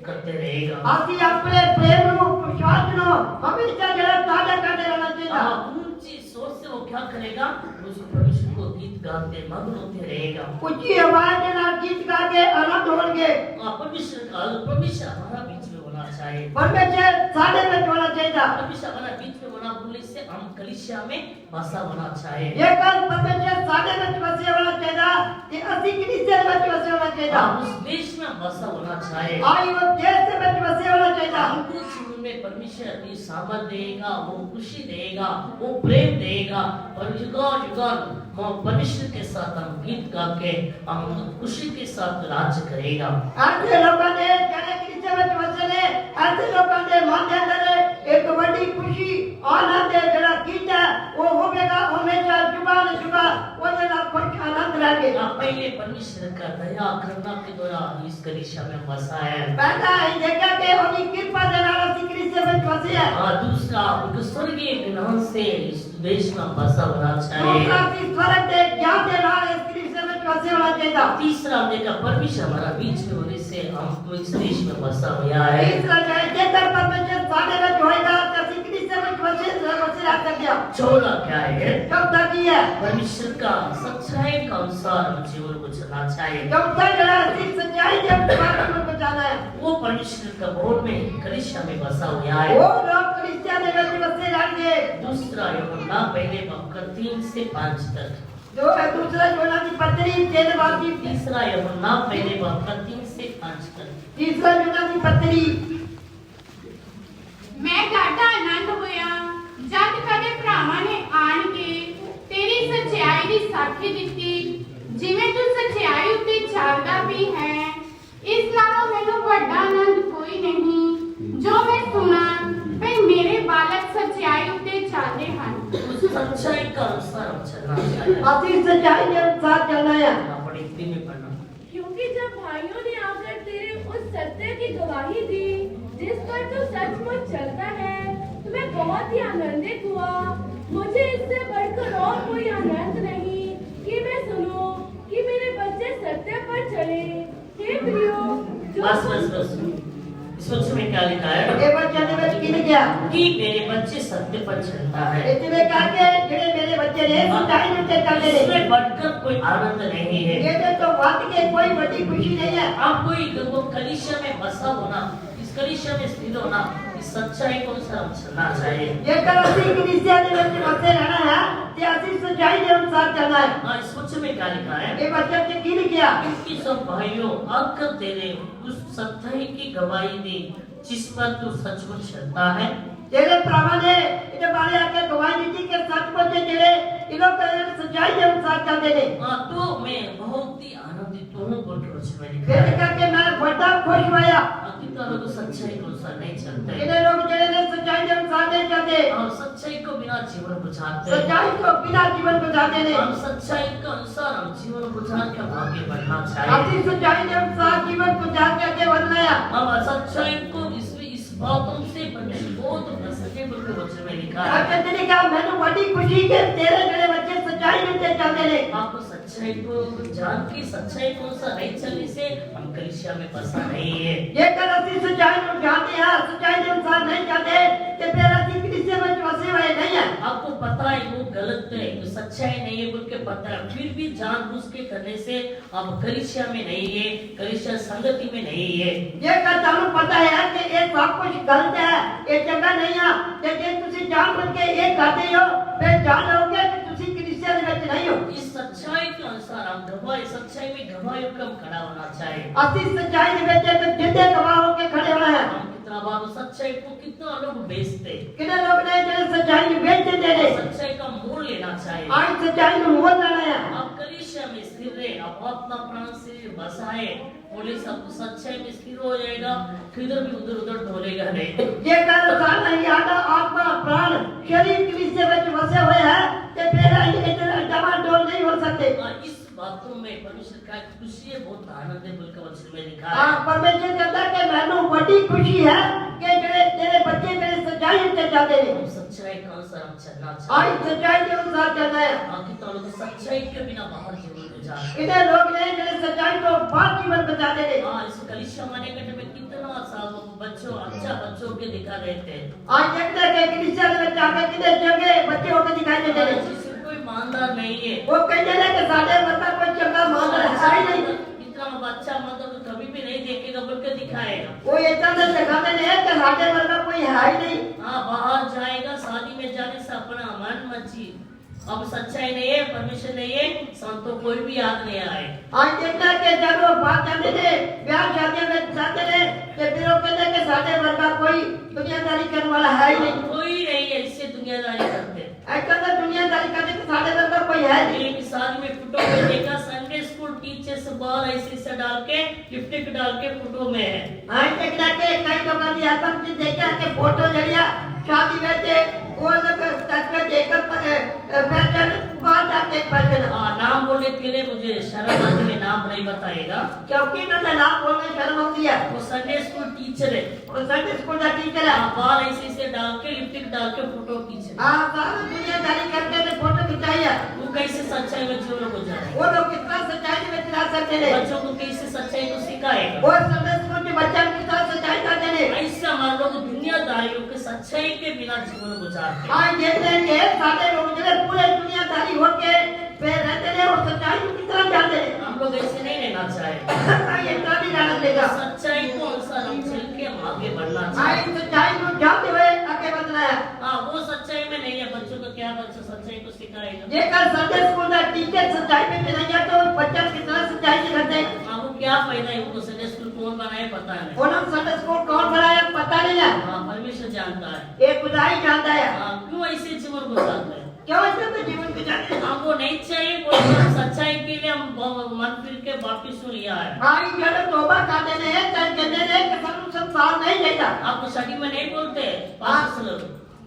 करते रहेगा। आदि अपने प्रेम नो विश्वास नो हमेशा जरा ताजा करते रहना चाहिए। ऊंची सोच से वो क्या करेगा? उसको परमेश्वर को गीत गाते मग्न होते रहेगा। ऊंची आवाज के साथ गीत गा के आनंद होंगे। परमेश्वर हमारा बीच में होना चाहिए। परमेश्वर सारे में होना चाहिए। परमेश्वर हमारा बीच में होना बोलने से हम कलीसिया में बसा होना चाहिए। ये कल परमेश्वर सारे में बसे होना चाहिए, ये असी कलीसिया में बसे होना चाहिए। उस देश में बसा होना चाहिए। आई वो देश में बसे होना चाहिए। हमको जीवन में परमेश्वर अपनी सामर्थ देगा, वो खुशी देगा, वो प्रेम देगा, और युगान युगान परमेश्वर के साथ हम गीत गा के हम खुशी के साथ राज्य करेगा। ऐसे लोगों ने जड़े कलीसिया में बसे ने, ऐसे लोगों ने मान्य करे एक बड़ी खुशी आनंद है जरा गीत है वो होगा हमेशा जुबान जुबान वो जरा खुश आनंद रहेंगे। पहले परमेश्वर का दया करुणा के द्वारा इस कलीसिया में बसा है। पहला है जगह के होगी कृपा देना कलीसिया में बसे है। दूसरा उनके स्वर्गीय ज्ञान से इस देश में बसा होना चाहिए। दूसरा स्वर्ग के ज्ञान देना इस कलीसिया में बसे होना चाहिए। तीसरा देखा परमेश्वर हमारा बीच में होने से हम इस देश में बसा हुआ है। तीसरा है जेकर परमेश्वर सारे में होएगा तो कलीसिया में बसे रह गया। चौथा क्या है? चौथा की है परमेश्वर का सच्चाई के अनुसार हम जीवन को चलना चाहिए। चौथा जरा सच्चाई के अनुसार में बचाना है। वो परमेश्वर का भवन में कलीसिया में बसा हुआ है। वो लोग कलीसिया में बसे रहेंगे। दूसरा यूहन्ना पहले बाब का 3 से 5 तक। जो है दूसरा यूहन्ना की पत्री 3 बाब की। तीसरा यूहन्ना पहले बाब का 3 से 5 तक। तीसरा यूहन्ना की पत्री। मैं डाटा आनंद होया जद कदे भरावां ने आण के तेरी सच्चाई दी साखी दित्ती, जिवें तू सच्चाई उत्ते चलदा भी है। इस नालों मैनूं वड्डा आनंद कोई नहीं जो मैं सुना भई मेरे बालक सच्चाई उत्ते चलदे हन। उस सच्चाई का अनुसार हम चलना चाहिए। आती सच्चाई के अनुसार चलना है। अपने हिंदी में पढ़ना। क्योंकि जब भाइयों ने आकर तेरे उस सत्य की गवाही दी जिस पर पर तू सचमुच चलता है तो मैं बहुत ही आनंदित हुआ। मुझे इससे बढ़कर और कोई आनंद नहीं कि मैं सुनूं कि मेरे बच्चे सत्य पर चले। हे प्रियो, बस बस बस इस वक्त में क्या लिखा है ये बच्चे ने बच की क्या कि मेरे बच्चे सत्य पर चलता है। इतने करके जेड़े मेरे बच्चे ने सच्चाई में चल रहे इसमें बढ़कर कोई आनंद नहीं है। ये तो बात के कोई बड़ी खुशी नहीं है। आप कोई वो कलीसिया में बसा होना, इस कलीसिया में स्थित होना, इस सच्चाई को अनुसार चलना चाहिए। ये कलीसिया की कलीसिया ने बच्चे बसे रहना है, ते असली सच्चाई के अनुसार चलना है। हाँ, इस वक्त में क्या लिखा है? ये बच्चे ने की किया क्योंकि सब भाइयों आकर तेरे उस सच्चाई की गवाही दी जिस पर तू सचमुच चलता है। तेरे प्रभु ने इन्हें बारे आके गवाही दी कि सचमुच जेड़े इन्हों पे सच्चाई के अनुसार चलते ने। हाँ, तो मैं बहुत ही आनंदित हूँ बोल के उसमें फिर लिखा है। करके मैं बड़ा खुश हुआ। कितना लोग सच्चाई के अनुसार नहीं चलते इन्हें लोग जेड़े ने सच्चाई के अनुसार नहीं चलते और सच्चाई को बिना जीवन बुझाते हैं। सच्चाई को बिना जीवन गुजारते ने। हम सच्चाई के अनुसार हम जीवन बुझा के आगे बढ़ना चाहिए। अपनी सच्चाई के अनुसार जीवन गुजार के आगे बढ़ना है। हम सच्चाई को इस बातों से बहुत सच्चे बोल के वचन में लिखा है। कहते ने कहा मैंने बड़ी खुशी के तेरे जेड़े बच्चे सच्चाई में चलते ने। आपको सच्चाई को जान के सच्चाई को अनुसार नहीं चलने से हम कलीसिया में बसा नहीं है। ये कर असली सच्चाई को जानते हैं, सच्चाई के अनुसार नहीं चलते कि फिर असली कलीसिया में बसे हुए नहीं है। आपको पता है वो गलत है, वो सच्चाई नहीं है बोल के पता है, फिर भी जानबूझ के करने से आप कलीसिया में नहीं है, कलीसिया संगति में नहीं है। ये कर तानु पता है कि ये सब कुछ गलत है, ये जगह नहीं है। कि तुसी जानबूझ के ये करते हो, फिर जान लोगे कि तुसी कलीसिया में नहीं हो। इस सच्चाई के अनुसार हम गवाही सच्चाई में गवाही होकर हम खड़ा होना चाहिए। असली सच्चाई में तो जिंदे गवाह होके खड़े होना है। हम कितना बार सच्चाई को कितना लोग बेचते, कितने लोग ने जो सच्चाई में बेच देते हैं। सच्चाई का मोल लेना चाहिए। आज सच्चाई में मोल लेना है। आप कलीसिया में स्थिर रहे, आप अपना प्राण से बसाए, बोले सब सच्चाई में स्थिर हो जाएगा, किधर भी उधर ढोलेगा नहीं। ये कारण साल नहीं आता आत्मा प्राण शरीर कलीसिया में बसे हुए हैं, तो फिर इतना डमाडोल नहीं हो सकते। इस बातों में परमेश्वर का खुशी है, बहुत आनंद है बोल के वचन में लिखा है। हाँ, परमेश्वर कहता है कि मैंने बड़ी खुशी है कि तेरे बच्चे मेरे सच्चाई में चलते हैं। हम सच्चाई के अनुसार हम चलना आज चाहिए। सच्चाई के अनुसार चलना है। कितना लोग सच्चाई के बिना बाहर जीवन गुजारते हैं। कितने लोग ने जो सच्चाई को बात जीवन बचाते हैं। इस कलीसिया माने घंटे में कितना सा बच्चों अच्छा बच्चों के दिखा देते हैं। आज देखते हैं कि कलीसिया में जाके कितने जगह बच्चे होकर दिखाई देते हैं। जिससे कोई ईमानदार नहीं है। वो कहते हैं कि साढ़े बता कोई चंगा ईमानदार है ही नहीं। इतना बच्चा मतलब कभी भी नहीं देखेगा बोल के दिखाएगा। वो इतना तो दिखाते नहीं है कि साढ़े वर्गा कोई है ही नहीं। हाँ, बाहर जाएगा शादी में जाने से अपना मन मर्जी। अब सच्चाई नहीं है, परमेश्वर नहीं है, संतों कोई भी याद नहीं आए। आज देखना कि जब वो बात करते थे ब्याह शादियों में जाते थे कि फिर वो कहते कि साढ़े वर्गा कोई दुनियादारी करने वाला है ही नहीं। कोई नहीं है इससे दुनियादारी करते। ऐसा तो दुनियादारी करने के साढ़े वर्गा कोई है नहीं। एक शादी में फोटो में देखा संडे स्कूल टीचर्स बाल ऐसे डाल के लिपस्टिक डाल के फोटो में है। आज देखना कि कई लोगों ने ऐसा चीज देखा कि फोटो जरिया शादी में थे वो लोग तस्वीर देखकर फैशन बाहर जाके फैशन। नाम बोलने के लिए मुझे शर्म आती है, नाम नहीं बताएगा क्योंकि ना नाम बोलने शर्म होती है। वो संडे स्कूल टीचर है। वो संडे स्कूल का टीचर है। बाल ऐसे डाल के लिपस्टिक डाल के फोटो खींचे। हाँ, सारी दुनियादारी करके ने फोटो खिंचाई है। वो कैसे सच्चाई में जीवन को जाए? वो लोग कितना सच्चाई में चला सकते हैं। बच्चों को कैसे सच्चाई को सिखाएगा? वो संडे स्कूल के बच्चा कितना सच्चाई करते हैं। ऐसे हमारे लोग दुनियादारियों के सच्चाई के बिना जीवन गुजारते हैं। आज देखते हैं कि सारे लोग जो पूरे दुनियादारी होके फिर रहते हैं और सच्चाई को कितना जानते हैं। हम लोग ऐसे नहीं रहना चाहिए। ये नहीं जाना देगा। सच्चाई को अनुसार हम चल के हम आगे बढ़ना आज चाहिए। सच्चाई को जानते हुए आगे बढ़ना है। हाँ, वो सच्चाई में नहीं है, बच्चों को क्या बच्चा सच्चाई को सिखाएगा? ये कल संडे स्कूल का टीचर सच्चाई में चलेगा तो बच्चा कितना सच्चाई से करते हैं। हाँ, वो क्या फायदा है? उनको संडे स्कूल कौन बनाए पता नहीं। वो लोग संडे स्कूल कौन बनाया पता नहीं है। हाँ, परमेश्वर जानता है। ये खुदा ही जानता है। हाँ, क्यों ऐसे जीवन गुजारते हैं? क्यों ऐसे तो जीवन गुजारते हैं। हमको नहीं चाहिए, बोले सच्चाई के लिए हम मन फिर के वापिस लिया है। आज जब तौबा करते हैं तब कहते हैं कि संसार नहीं लेगा। आपको शादी में नहीं बोलते पास लोग।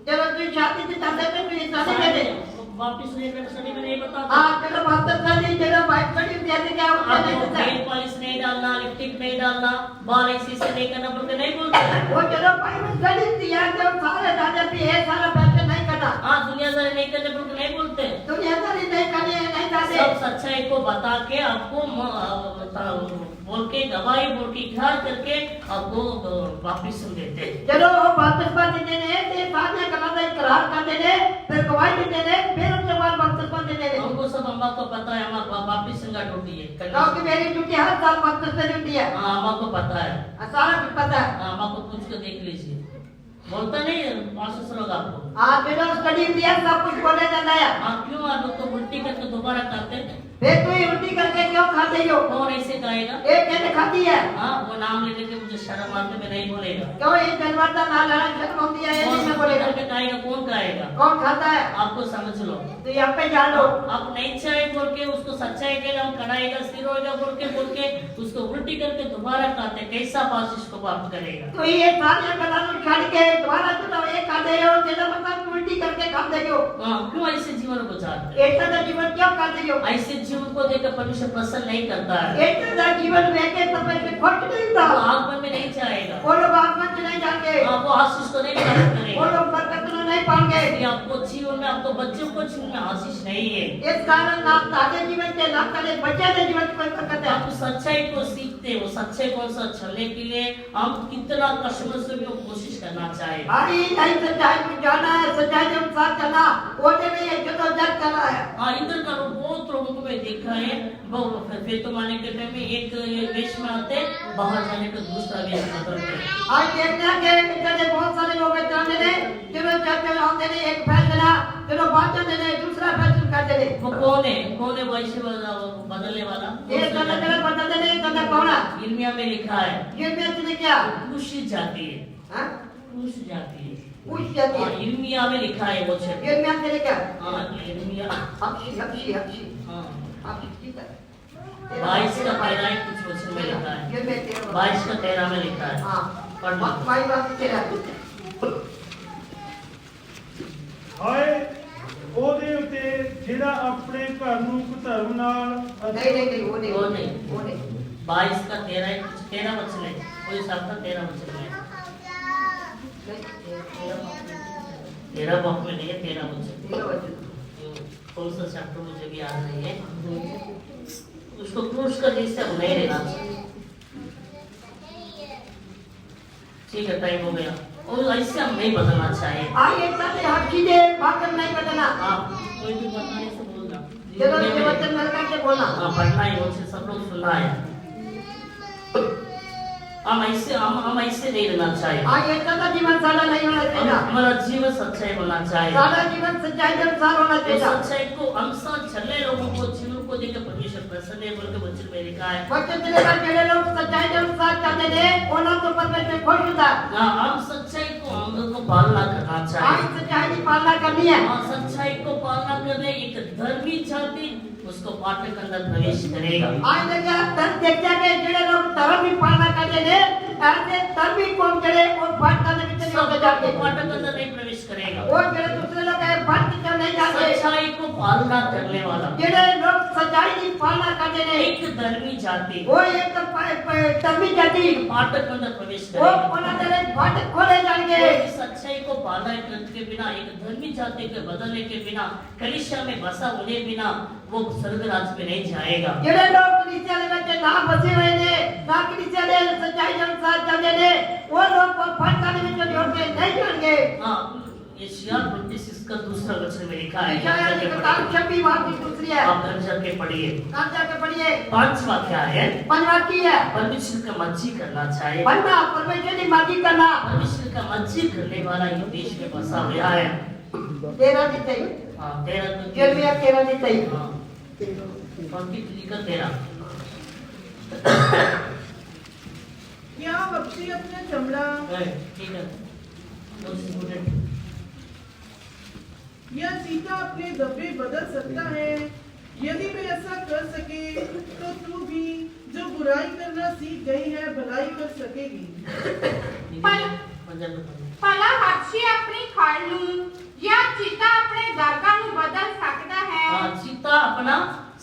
चलो तू शादी से चाहते हैं तो ये शादी कहते वापिस लेकर शादी में नहीं बताते। हाँ, चलो मास्टर शादी चलो बाइक शादी जैसे क्या होता आपको है। नेल पॉलिश नहीं डालना, लिपस्टिक नहीं डालना, बाल ऐसे नहीं करना बोल के नहीं बोलते। वो चलो बाइबल स्टडी दिया जब सारे दादा भी है सारा फैशन नहीं करना हाँ दुनियादारी नहीं करने पर नहीं बोलते, दुनियादारी नहीं करनी है नहीं दादे सब सच्चाई को बता के आपको बोल के गवाही बोल के इकरार करके आपको वापिस देते। चलो बपतिस्मा देने ने ते सामने कलादा इकरार कर देने फिर गवाही देने ने फिर उसके बाद बपतिस्मा देने ने हमको सब अम्मा को पता है, अम्मा वापिस संगा ड्यूटी है क्योंकि मेरी ड्यूटी हर साल बपतिस्मा ड्यूटी है। हाँ अम्मा को पता है, सारा कुछ पता है। हाँ, अम्मा को पूछ कर देख लीजिए, बोलता नहीं पास लोग आपको। हाँ बिना स्टडी दिया सब कुछ बोले जाता है। हाँ क्यों आप लोग तो उल्टी करके दोबारा करते हैं? फिर तू ही उल्टी करके क्यों खाते हो? कौन ऐसे कहेगा? एक कैसे खाती है? हाँ वो नाम लेने के मुझे शर्म आते में नहीं बोलेगा। क्यों ये जनवरता ना लड़ा शर्म होती है ये कौन नहीं बोलेगा। करके कहेगा? कौन कहेगा? कौन खाता है? आपको समझ लो, तो यहाँ पे जान लो। आप नहीं चाहे बोल के उसको सच्चाई के नाम कढ़ाएगा सिर होगा बोल के उसको उल्टी करके दोबारा खाते, कैसा पास इसको प्राप्त करेगा? तो ये सारे कलानु छाड़ के दोबारा चुनाव एक खाते हो तेरा मतलब उल्टी करके खाते हो। हाँ क्यों ऐसे जीवन को चाहते? एक तरह जीवन क्यों खाते हो? ऐसे जीवन को देखकर परमेश्वर प्रसन्न नहीं करता है। एक तरह जीवन में के परमेश्वर खुश नहीं वो था। आगमन में नहीं चाहेगा, वो लोग आसमान से नहीं जाएंगे। हाँ, वो आशीष को नहीं प्राप्त वो करेगा। लोग बरकत में नहीं पाएंगे। ये आपको जीवन में आपको बच्चों को जीवन में आशीष नहीं है। इस कारण आप ताजे जीवन के लाभ करे बच्चे के जीवन को करते हैं। आप सच्चाई को सीखते हो, सच्चाई कौन सा चलने के लिए हम कितना कष्ट से भी कोशिश करना चाहिए। हरी नहीं सच्चाई को जाना है, सच्चाई के अनुसार चलना, वो नहीं है जद्दोजहद करना है। हाँ इधर का बहुत लोगों को मैं देखा है, वो फिर तो माने के टाइम में एक वेश में आते, बाहर जाने का दूसरा वेश बदलते। आज देखना के इतने बहुत सारे लोग जाने ने, चलो चलते आते ने एक फैसला, चलो बात करते ने दूसरा फैसला करते ने। वो कौन है वैसे बदलने वाला? ये तने बदलते ने तने कौन है? यिर्मयाह में लिखा है, ये में क्या? खुशी जाती है, हाँ? खुश जाती है। पूछ जाती हाँ है। यिर्मयाह में लिखा है वो छे। ये में तेरे क्या? हाँ यिर्मयाह, हब्शी हाँ 22 का 13 कुछ वचन में लिखा है, ये में तेरा 22 का 13 में लिखा है। हाँ पढ़ना। भाई बात तेरा ਹਾਏ ਉਹਦੇ ਉੱਤੇ ਜਿਹੜਾ ਆਪਣੇ ਘਰ ਨੂੰ ਧਰਮ ਨਾਲ नहीं वो नहीं वो नहीं। वो नहीं 22 का 13 वचन है, कोई साल का 13 वचन है, 13 बाप में नहीं है, 13 वचन। तेरा वचन कौन सा चैप्टर मुझे भी याद नहीं है। उसको क्रूस का जैसे अब नहीं रहना चाहिए। ठीक है टाइम हो गया, और ऐसे हम नहीं बदलना चाहिए। आइए साथे हर चीजें भागकर नहीं बदलना। आप कोई भी बताने से बोलना, चलो ये वचन मिल करके बोलना। हाँ पढ़ना ही मुझसे सब लोग सुनना है। हम ऐसे नहीं रहना चाहिए। आइए सादा जीवन सादा नहीं होना चाहिए। हमारा जीवन सच्चाई होना चाहिए। सादा जीवन सच्चाई के अनुसार होना तो चाहिए। सच्चाई को अनुसार चलने लोगों को जीवन को देखकर परमेश्वर प्रसन्न है बोल के वचन में लिखा है। वचन चलेगा चले लोग सच्चाई के अनुसार चलते थे, उन्होंने तो परमेश्वर खुश होता। हाँ हम सच्चाई को हम लोग को पालना करना आज चाहिए। सच्चाई की पालना करनी है। हाँ सच्चाई को पालना करने एक धर्मी जाति उसको पाठ के अंदर प्रवेश करेगा। आज देखिए दस देखते के जेड़े लोग धर्म की पालना करते थे, ऐसे धर्मी कौम जड़े और पाठ करने के चले होते जाते। सबको पाठ के अंदर नहीं प्रवेश करेगा। वो जड़े दूसरे लोग है पाठ की तरफ नहीं जाते। सच्चाई को पालना करने वाला जेड़े लोग सच्चाई की पालना करते थे, एक धर्मी जाति वो एक धर्मी जाति पाठ के अंदर प्रवेश वो करेगा। उन्होंने तेरे पाठ खोले जाएंगे। कोई सच्चाई को पालना के बिना, एक धर्मी जाति के बदलने के बिना, कलीसिया में बसा होने बिना वो स्वर्ग राज्य में नहीं जाएगा। जेड़े लोग कलीसिया में ना बसे हुए ने, ना कलीसिया में सच्चाई के अनुसार चलते ने, वो लोग पाठ करने में चले होंगे नहीं जाएंगे। हाँ यशायाह 26 का दूसरा वचन में लिखा है। यशायाह की किताब 26 बात की दूसरी है। आप घर जाके पढ़िए। आप जाके पढ़िए। 5वां क्या है? पंजवा की है परमेश्वर का मर्जी करना चाहिए। बनना परमेश्वर की मर्जी करना। परमेश्वर का मर्जी करने वाला ये देश में बसा हुआ है। 13 दी चाहिए। हाँ 13 यिर्मयाह 13 दी चाहिए। हाँ कौन की का 13 क्या पक्षी अपना चमड़ा ठीक है। दो स्टूडेंट या चीता अपने धब्बे बदल सकता है? यदि वे ऐसा कर सके तो तू भी जो बुराई करना सीख गई है भलाई कर सकेगी। ਭਲਾ ਹਰਸ਼ੀ ਆਪਣੀ ਖੜ ਨੂੰ ਜਾਂ ਚੀਤਾ ਆਪਣੇ ਦਾਗਾ ਨੂੰ ਬਦਲ ਸਕਦਾ ਹੈ? हाँ चीता अपना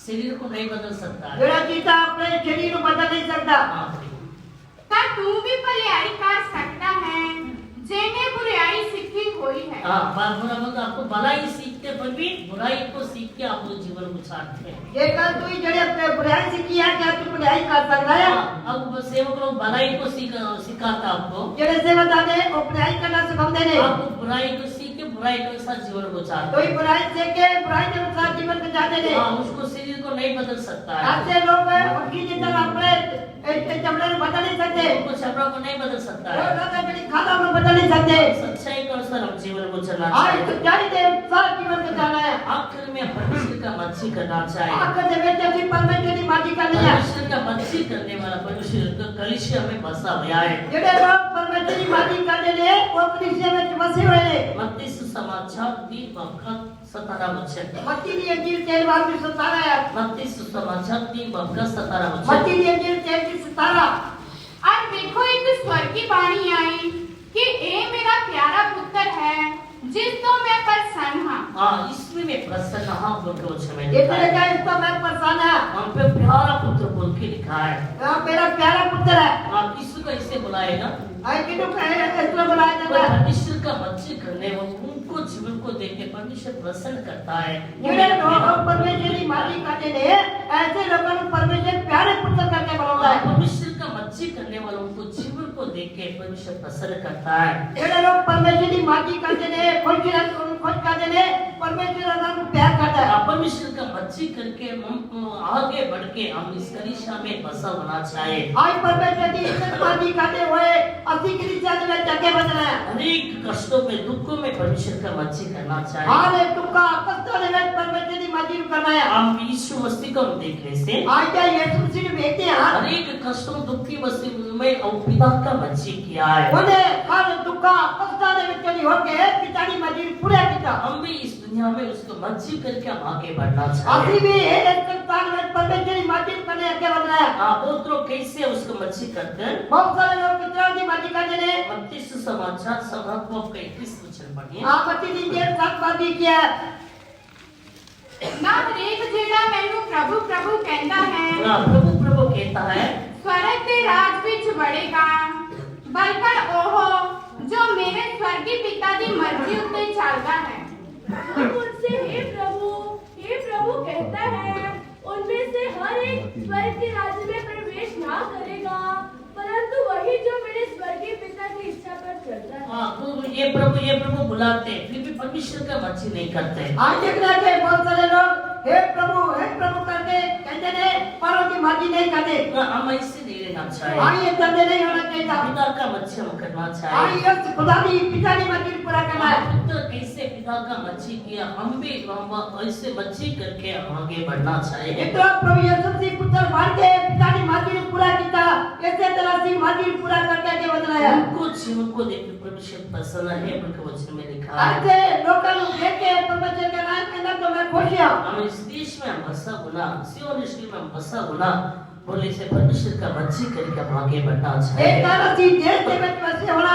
शरीर को नहीं बदल सकता है। जेड़ा चीता अपने शरीर को बदल नहीं सकता। हाँ ਤਾਂ ਤੂੰ ਵੀ ਭਲਾਈ ਕਰ ਸਕਦਾ ਹੈ हाँ बुरा बोलते आपको भलाई सीखते पर भी बुराई को सीख के आप लोग जीवन को छाटते हैं। जेकर तू जड़े अपने बुराई सीखी है क्या तू बुराई कर सकता है? अब सेवक लोग भलाई को सिखाता आपको, जड़े से बता दे वो बुराई करना सिखाते ने। आपको बुराई को सीख के बुराई के साथ जीवन को चाहते कोई बुराई सीख के बुराई के अनुसार जीवन को चाहते ने। हाँ, उसको शरीर को नहीं बदल सकता है, ऐसे लोग उनकी जितना अपने चमड़े में बदल नहीं सकते, उनको छपरा को नहीं बदल सकता वो है। लोग अपनी खाना में बदल नहीं सकते। सच्चाई के अनुसार हम जीवन को चलना आज चाहिए। सच्चाई के अनुसार जीवन को चलना है। आखिर में परमेश्वर का मर्जी करना चाहिए। आखिर में व्यक्ति अपनी परमेश्वर की मर्जी करनी है। परमेश्वर का मर्जी करने वाला परमेश्वर का कलीसिया में बसा हुआ है। जेडे लोग परमेश्वर की मर्जी करने ले वो कलीसिया में बसे हुए हैं। मत्ती सुसमाचार 3:17 मत्ती की इंजील 3:17 है। मत्ती सुसमाचार 3:17 मत्ती की इंजील 3:17। और देखो एक स्वर की वाणी आई कि ए मेरा प्यारा पुत्र है जिसको मैं प्रसन्न हूँ। हाँ, इसमें मैं प्रसन्न हाँ बोल के वचन में ये लिखा तेरे है। का इसको मैं पसंद है। वहाँ पे प्यारा पुत्र बोल के लिखा है। यहाँ मेरा प्यारा पुत्र है। हाँ, किसी को ऐसे बुलाएगा आई किन्तु ऐसा बुलाया कोई जाता है। परमेश्वर का मर्जी करने वाले उनको जीवन को देख के परमेश्वर प्रसन्न करता है। जेडे लोग परमेश्वर की मर्जी करते ने ऐसे लोगों को परमेश्वर प्यारे पुत्र करके बुलाता है। परमेश्वर का मर्जी करने वालों को जीवन को देख के परमेश्वर प्रसन्न करता है। जेडे लोग परमेश्वर की मर्जी करते ने खुश करते ने परमेश्वर उनको प्यार करता है। परमेश्वर का मर्जी करके हम आगे बढ़ के हम इस कलीसिया में बसा होना चाहिए। आज परमेश्वर की इज्जत मर्जी करते हुए असी कलीसिया में जगह बदला है। अनेक कष्टों में दुखों में परमेश्वर का मर्जी करना चाहिए। हर एक दुख का कष्टों में परमेश्वर की मर्जी करना है। हम यीशु मसीह को देखने से आज क्या यीशु मसीह ने देखते हैं अनेक कष्टों दुख की मसीह में और पिता का मर्जी किया है। उन्हें हर दुख का कष्टों में चली होके पिता की मर्जी पूरा किया। हम भी इस दुनिया में उसको मर्जी करके हम आगे बढ़ना चाहिए। अभी भी एक संतान में परमेश्वर की मर्जी करने आगे बढ़ रहा है। बहुत लोग कैसे उसको मर्जी करते हैं। बहुत सारे लोग पिता की मर्जी करते हैं। मत्ती सुसमाचार 7:21 पढ़िए। आप मत्ती की जेल साथ मर्जी किया ना हरेक जेड़ा मैनू प्रभु प्रभु कहता है प्रभु प्रभु कहता है स्वर्ग के राज विच बढ़ेगा बल्कि ओहो जो मेरे स्वर्गी पिता की मर्जी उत्ते चलता है। हम उनसे हे प्रभु कहता है उनमें से हर एक स्वर्ग के राज्य में प्रवेश ना करेगा परंतु वही जो मेरे स्वर्गीय पिता की इच्छा पर चलता है। हाँ, तो ये प्रभु बुलाते हैं फिर भी परमेश्वर का मर्जी नहीं करते। आज देखना है बहुत सारे लोग हे प्रभु करके कहते हैं पर उनकी मर्जी नहीं करते। हम ऐसे नहीं रहना चाहिए। आज ये करने नहीं होना चाहिए। पिता का मर्जी हम करना आज चाहिए। ये खुदा की पिता की मर्जी पूरा करना है। पुत्र कैसे पिता का मर्जी किया हम भी ऐसे मर्जी करके आगे बढ़ना चाहिए। इतना प्रभु यीशु मसीह पुत्र बन के पिता की मर्जी को पूरा किया ऐसे तरह से मर्जी पूरा करके आगे बढ़ रहा है। उनको जीवन को देख के परमेश्वर प्रसन्न है उनके वचन में लिखा है। ऐसे लोगों को देख के परमेश्वर का नाम कहना तो मैं खुश हूँ। हम इस देश में हम बसा होना सियोन यरूशलेम में हम बसा होना बोले से परमेश्वर का मर्जी करके हम आगे बढ़ना चाहिए। एक तरह से देश के बच्चे होना